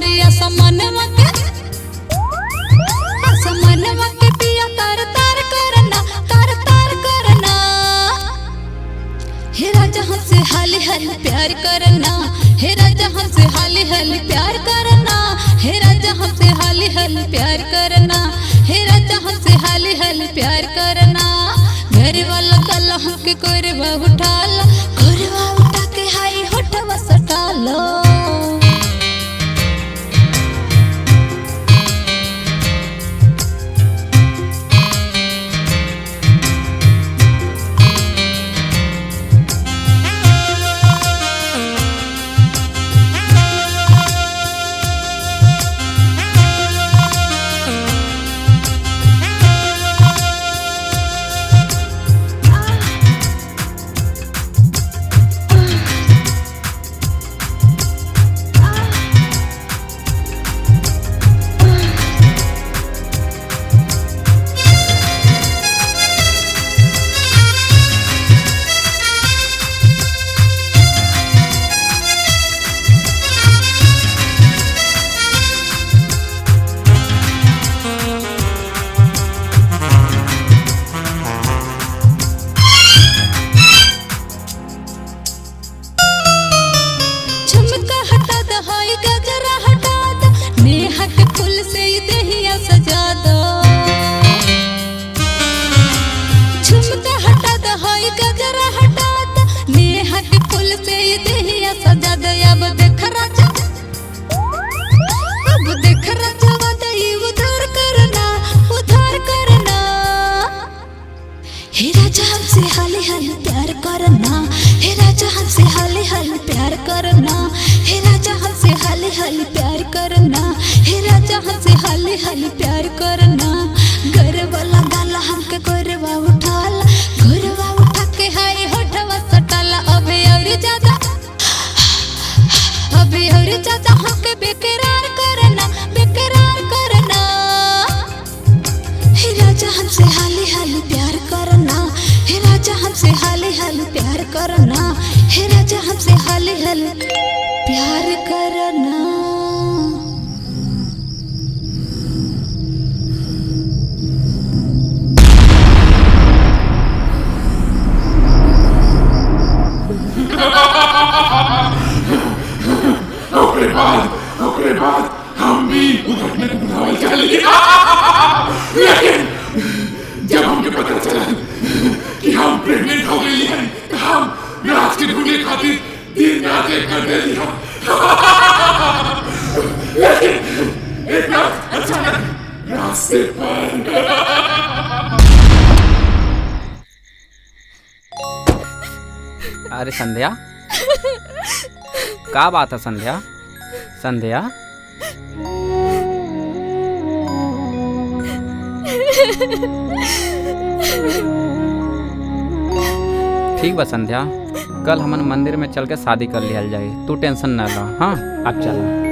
हमारे असमनवा के पिया तार तार करना, तार तार करना। हे राजा हमसे हाली हाली प्यार करना, हे राजा हमसे हाली हाली प्यार करना, हे राजा हमसे हाली हाली प्यार करना, हे राजा हमसे हाली हाली प्यार करना। घर वाला काला हमके कोरवा उठाला, कोरवा उठा के हाई होठवा सटालो। ओकरे बाद हम भी उघटने को बुलावल चली। लेकिन जब हमके पता चला कि हम प्रेग्नेंट हो गई हैं, तो हम राज के ढूंढने खातिर दिन रात एक कर दे दिया। लेकिन एक रात अचानक रास्ते पर अरे संध्या, क्या बात है संध्या? संध्या ठीक बा संध्या, कल हमन मंदिर में चल के शादी कर लिया जाए, तू टेंशन न लो। हाँ अब चला।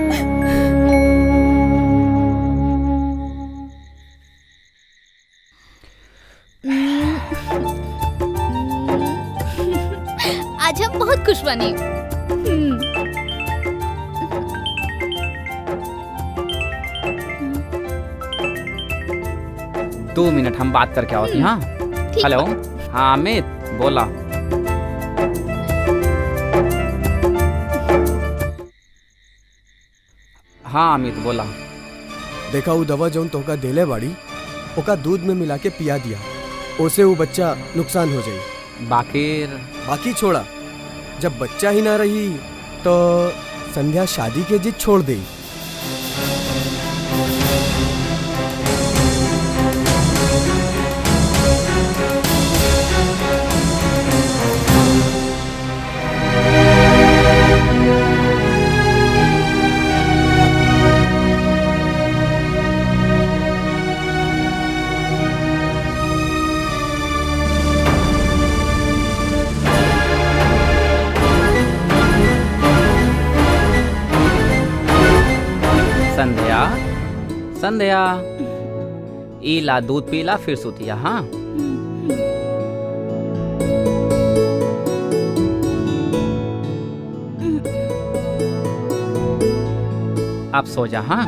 आज हम बहुत खुश बनी। 2 मिनट हम बात करके आओ थी। हाँ हेलो, हाँ अमित बोला। हाँ अमित बोला। देखा वो दवा जौन तोका देले बाड़ी ओका दूध में मिला के पिया दिया, ओसे वो बच्चा नुकसान हो जाई। बाकी छोड़ा, जब बच्चा ही ना रही तो संध्या शादी के जिद छोड़ दे। संध्या, संध्या इला दूध पीला फिर सुतिया। हाँ आप सो जा। हाँ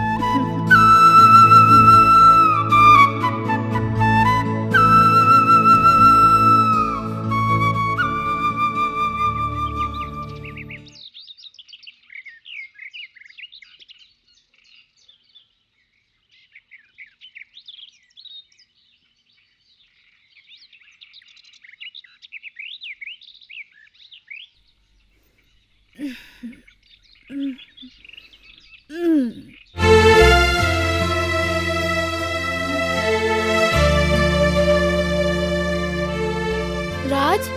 राज,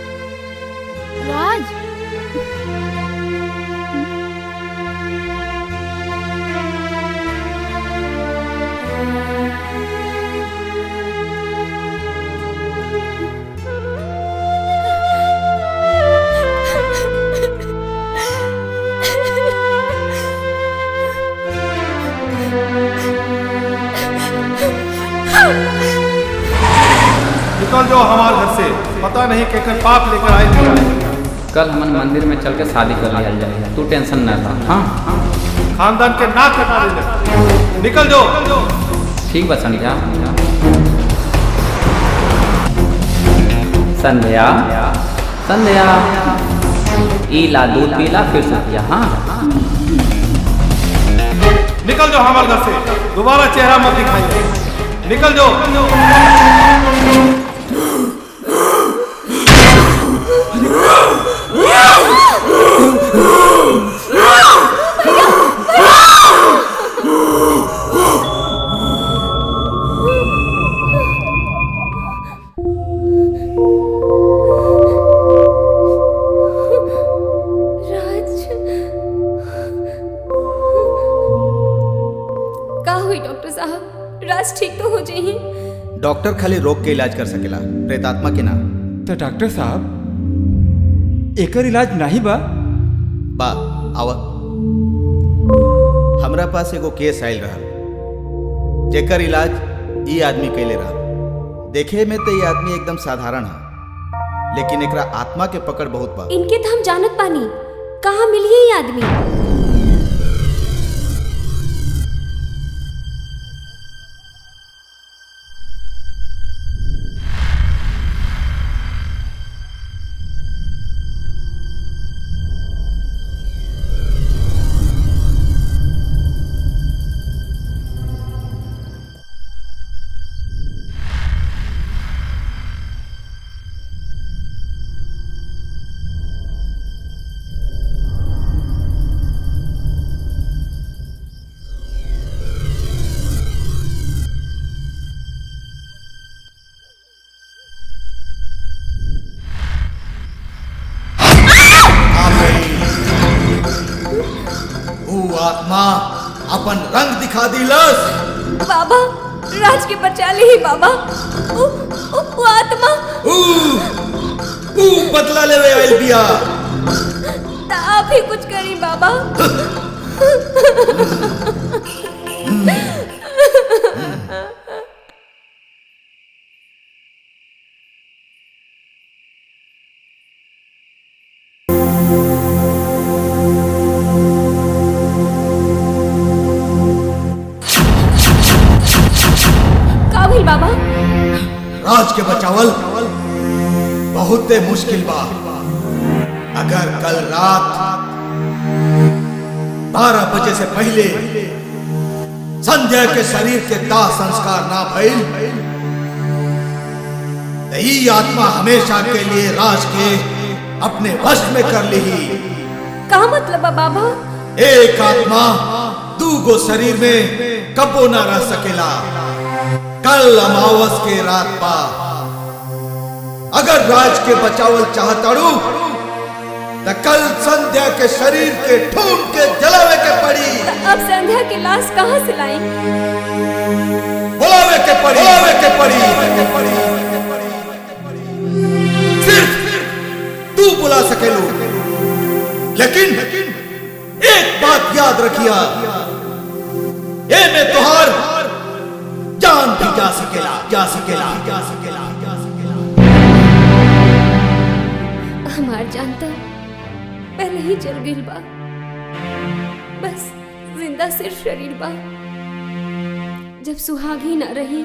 राज, निकल जाओ हमारे घर से, पता नहीं केकर पाप लेकर आए निकल। कल हमन मंदिर में चल के शादी कर लिया जाएगा, तू टेंशन ना ला। हाँ खानदान के नाक कटा देना, निकल जाओ। ठीक बा संध्या। संध्या, संध्या, ईला दूध पीला फिर सतिया। हाँ निकल जाओ हमारे घर से, दोबारा चेहरा मत दिखाइए, निकल जाओ। डॉक्टर खाली रोग के इलाज कर सकेला, प्रेतात्मा के ना। तो डॉक्टर साहब एकर इलाज नहीं बा? बा आवा, हमरा पास एगो केस आयल रहल जेकर इलाज ई आदमी कैले रहल। देखे में तो ये आदमी एकदम साधारण है, लेकिन एकरा आत्मा के पकड़ बहुत बा। इनके तो हम जानत पानी, कहाँ मिलिए ये आदमी? आत्मा अपन रंग दिखा दिलस। बाबा राज के बचा ले ही बाबा। वो आत्मा बदला लेवे आइल बिया। आप ही कुछ करी बाबा। बाबा राज के बचावल बहुत मुश्किल बा। अगर कल रात 12 बजे से पहले संध्या के शरीर के दाह संस्कार ना भइल तो ये आत्मा हमेशा के लिए राज के अपने वश में कर ली। का मतलब बाबा? एक आत्मा दूगो शरीर में कबो ना रह सकेला। कल अमावस के रात पा अगर राज के बचावल चाहताड़ू तो कल संध्या के शरीर के ढूंढ के जलावे के पड़ी। अब संध्या की लाश कहाँ से लाई? बुलावे के पड़ी। सिर्फ तू बुला सकेलू, लेकिन एक बात याद रखिया, ये में तुहार जान भी जा सकेला। हमार जानता पहले ही चल गई बा। बस जिंदा सिर्फ शरीर बा। जब सुहागी ना रही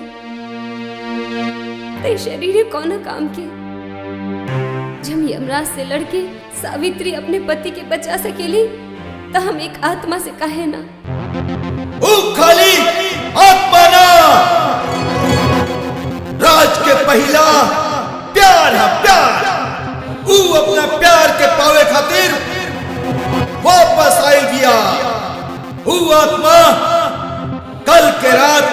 तो शरीर कौन काम के। जब यमराज से लड़के सावित्री अपने पति के बचा सकेली तो हम एक आत्मा से कहे ना खाली आत्मा ना, राज के पहला प्यार है प्यार। अपना प्यार के पावे खातिर वापस आई दिया। आत्मा कल के रात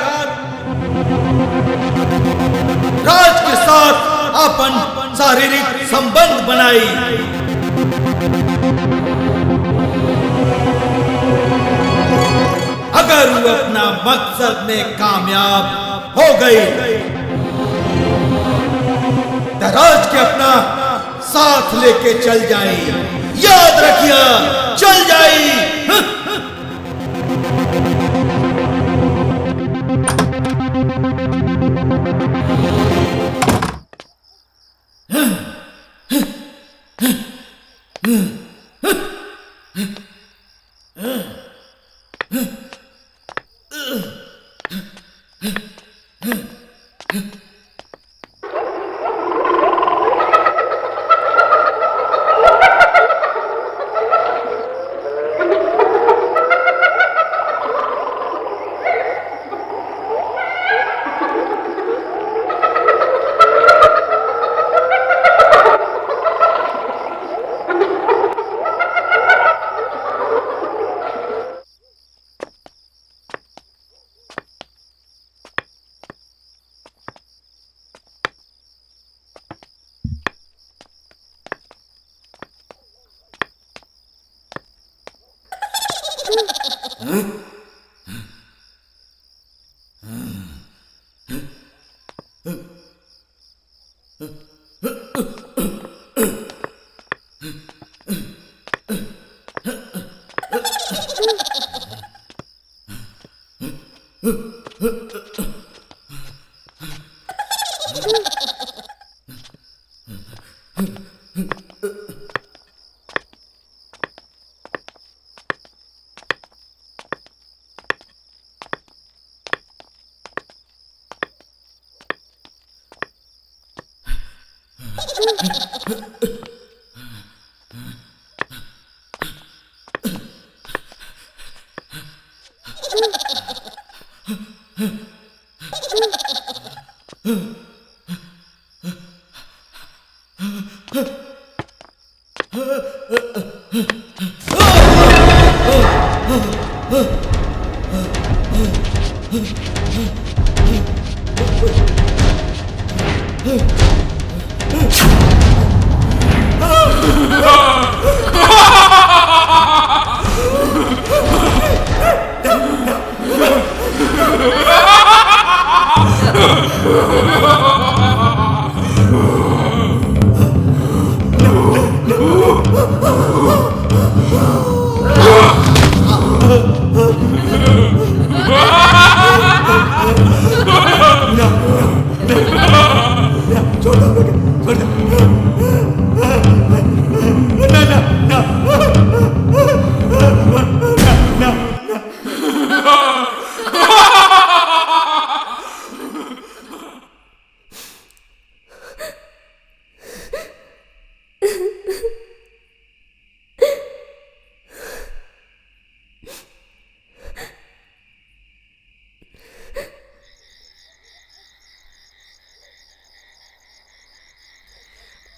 राज के साथ अपन शारीरिक संबंध बनाई। अगर वो अपना मकसद में कामयाब हो गई तो राज के अपना साथ लेके चल जाए। याद रखिए, चल जाए।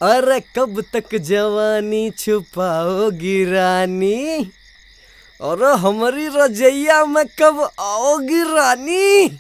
अरे कब तक जवानी छुपाओगी रानी, और हमारी रजैया में कब आओगी रानी।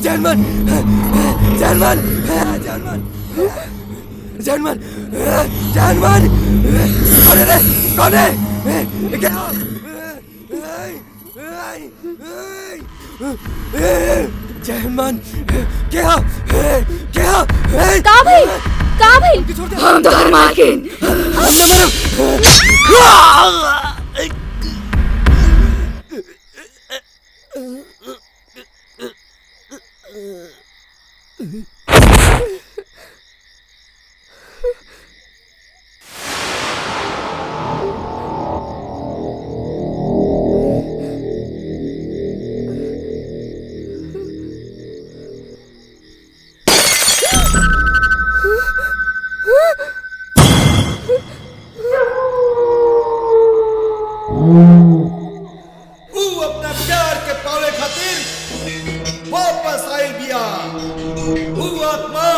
जानमान जानमान जानमान जानमान जानमान कौन है रे? कौन है? क्या जानमान क्या क्या का भाई हम तोहर मालकिन अपना प्यार के पावे खातिर वापस आई बिया। आत्मा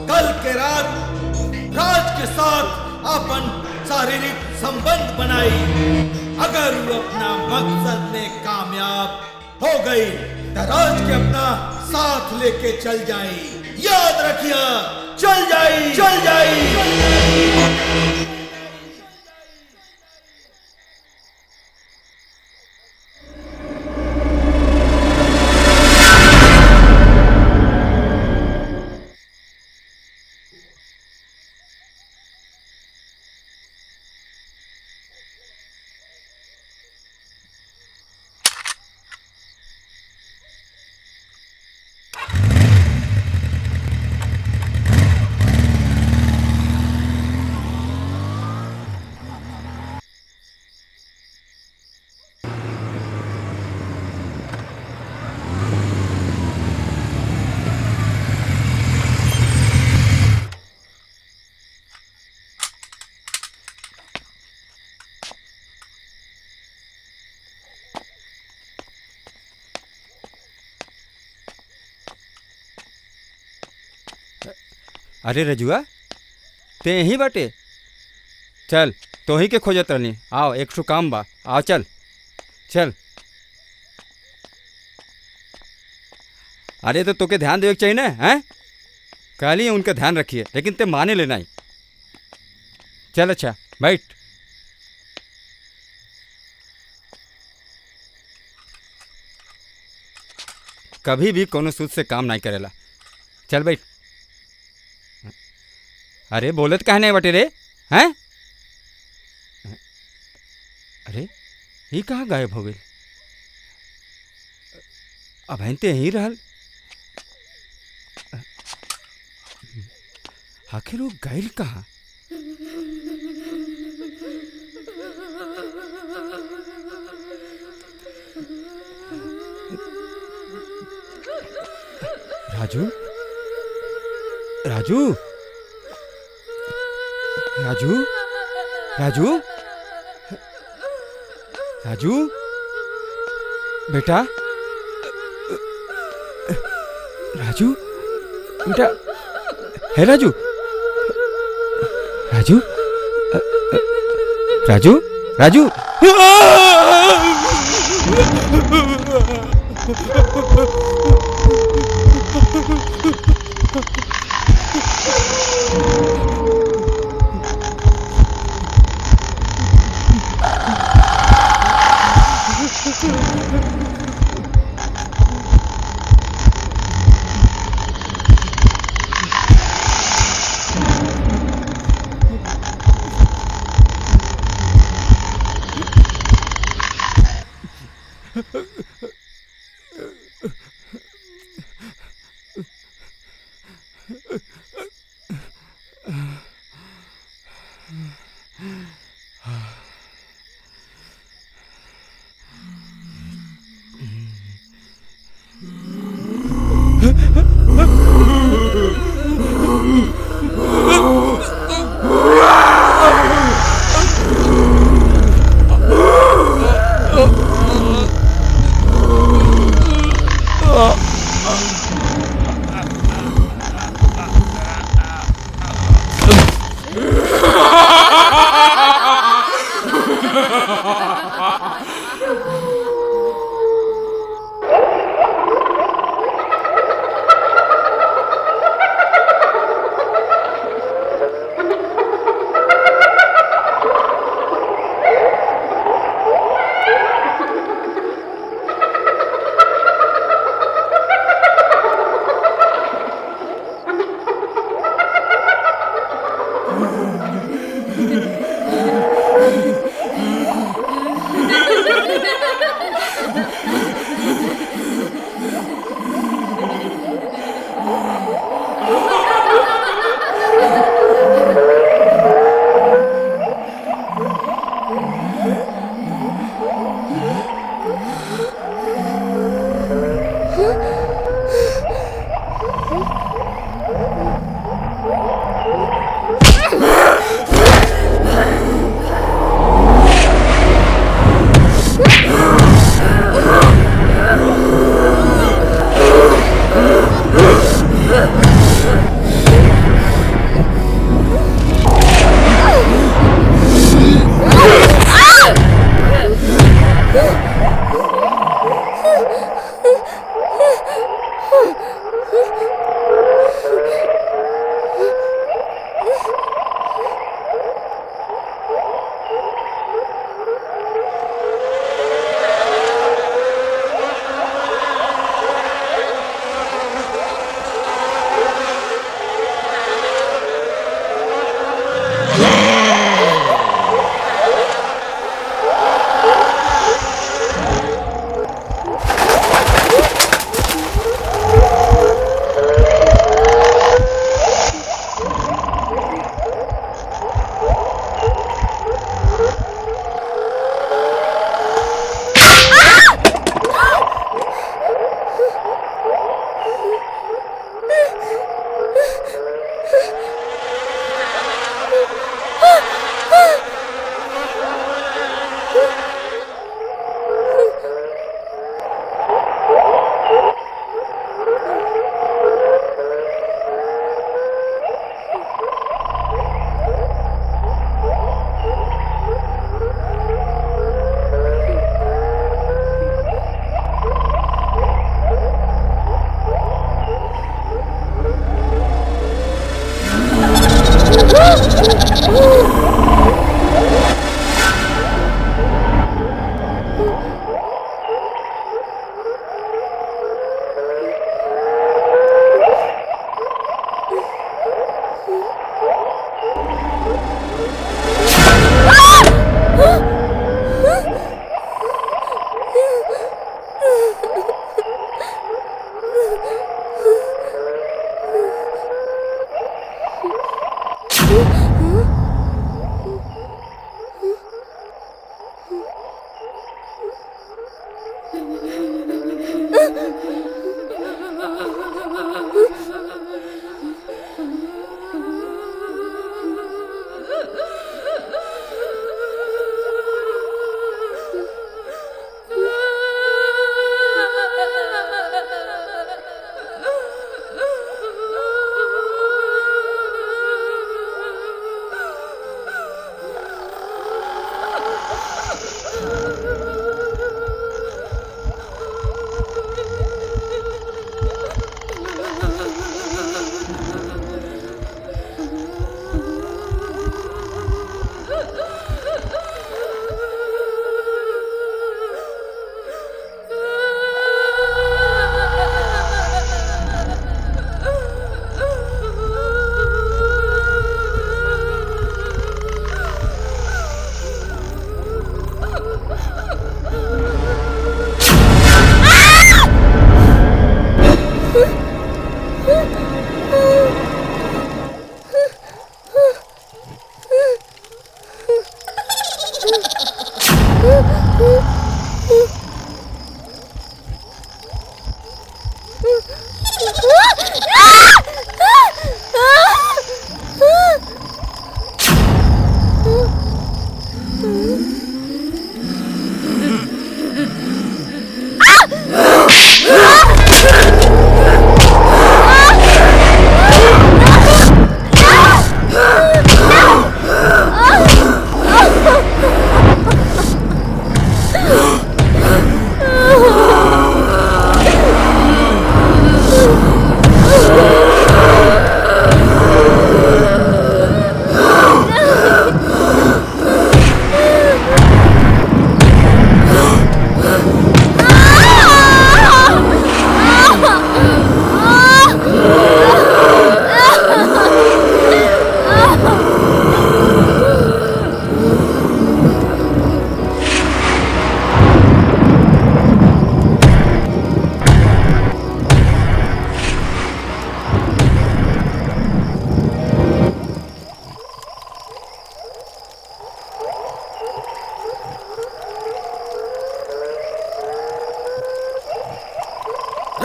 कल के रात राज के साथ अपन शारीरिक संबंध बनाई। अगर वो अपना मकसद में कामयाब हो गई तो राज के अपना साथ लेके चल जाई। याद रखिया, चल जाई, चल जाई। अरे रजुआ ते यहीं बाटे। चल तो ही के खोजत रहनी। आओ एक ठो काम बा। आओ चल चल। अरे तो तोके ध्यान देवे के चाहिए ना, हैं? कहली उनका ध्यान रखिए, लेकिन ते माने लेना ही। चल अच्छा बैठ। कभी भी कोनो सूद से काम नहीं करेला। चल बैठ। अरे बोलत काहे नहीं बटे रे, हैं? अरे ये कहाँ गायब हो गई? अब ते यहीं रहल। आखिर वो गैल कहाँ? राजू राजू राजू राजू राजू बेटा, राजू बेटा, है राजू, राजू राजू राजू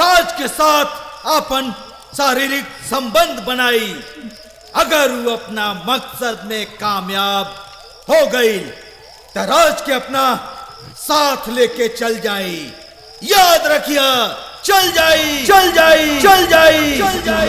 राज के साथ अपन शारीरिक संबंध बनाई। अगर वो अपना मकसद में कामयाब हो गई तो राज के अपना साथ लेके चल जाई। याद रखिए, चल जाई, चल जाई, चल जाई, चल जाई।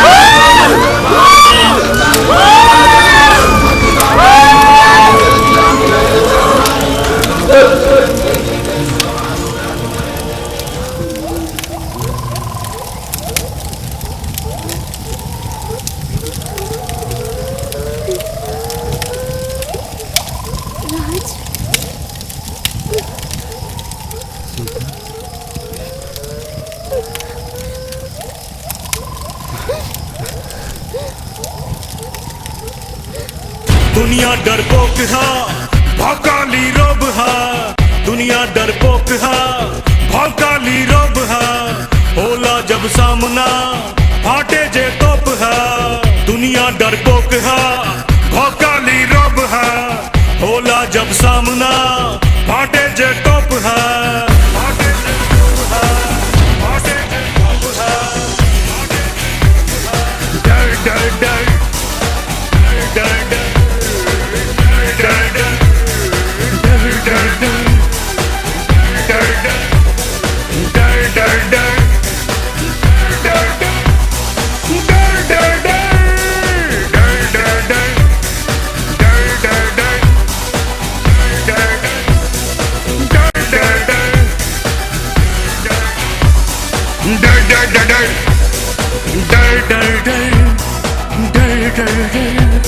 Ah! दुनिया डरपोक है भौकाली रोब है दुनिया डरपोक है भौकाली रोब है होला जब सामना फाटे जे तोप है दुनिया डरपोक है भौकाली रोब है होला जब सामना फाटे जे तोप है फाटे जे तोप है फाटे जे तोप है डर डर डर डर डर डर डर डर डर डर डर डर डर डर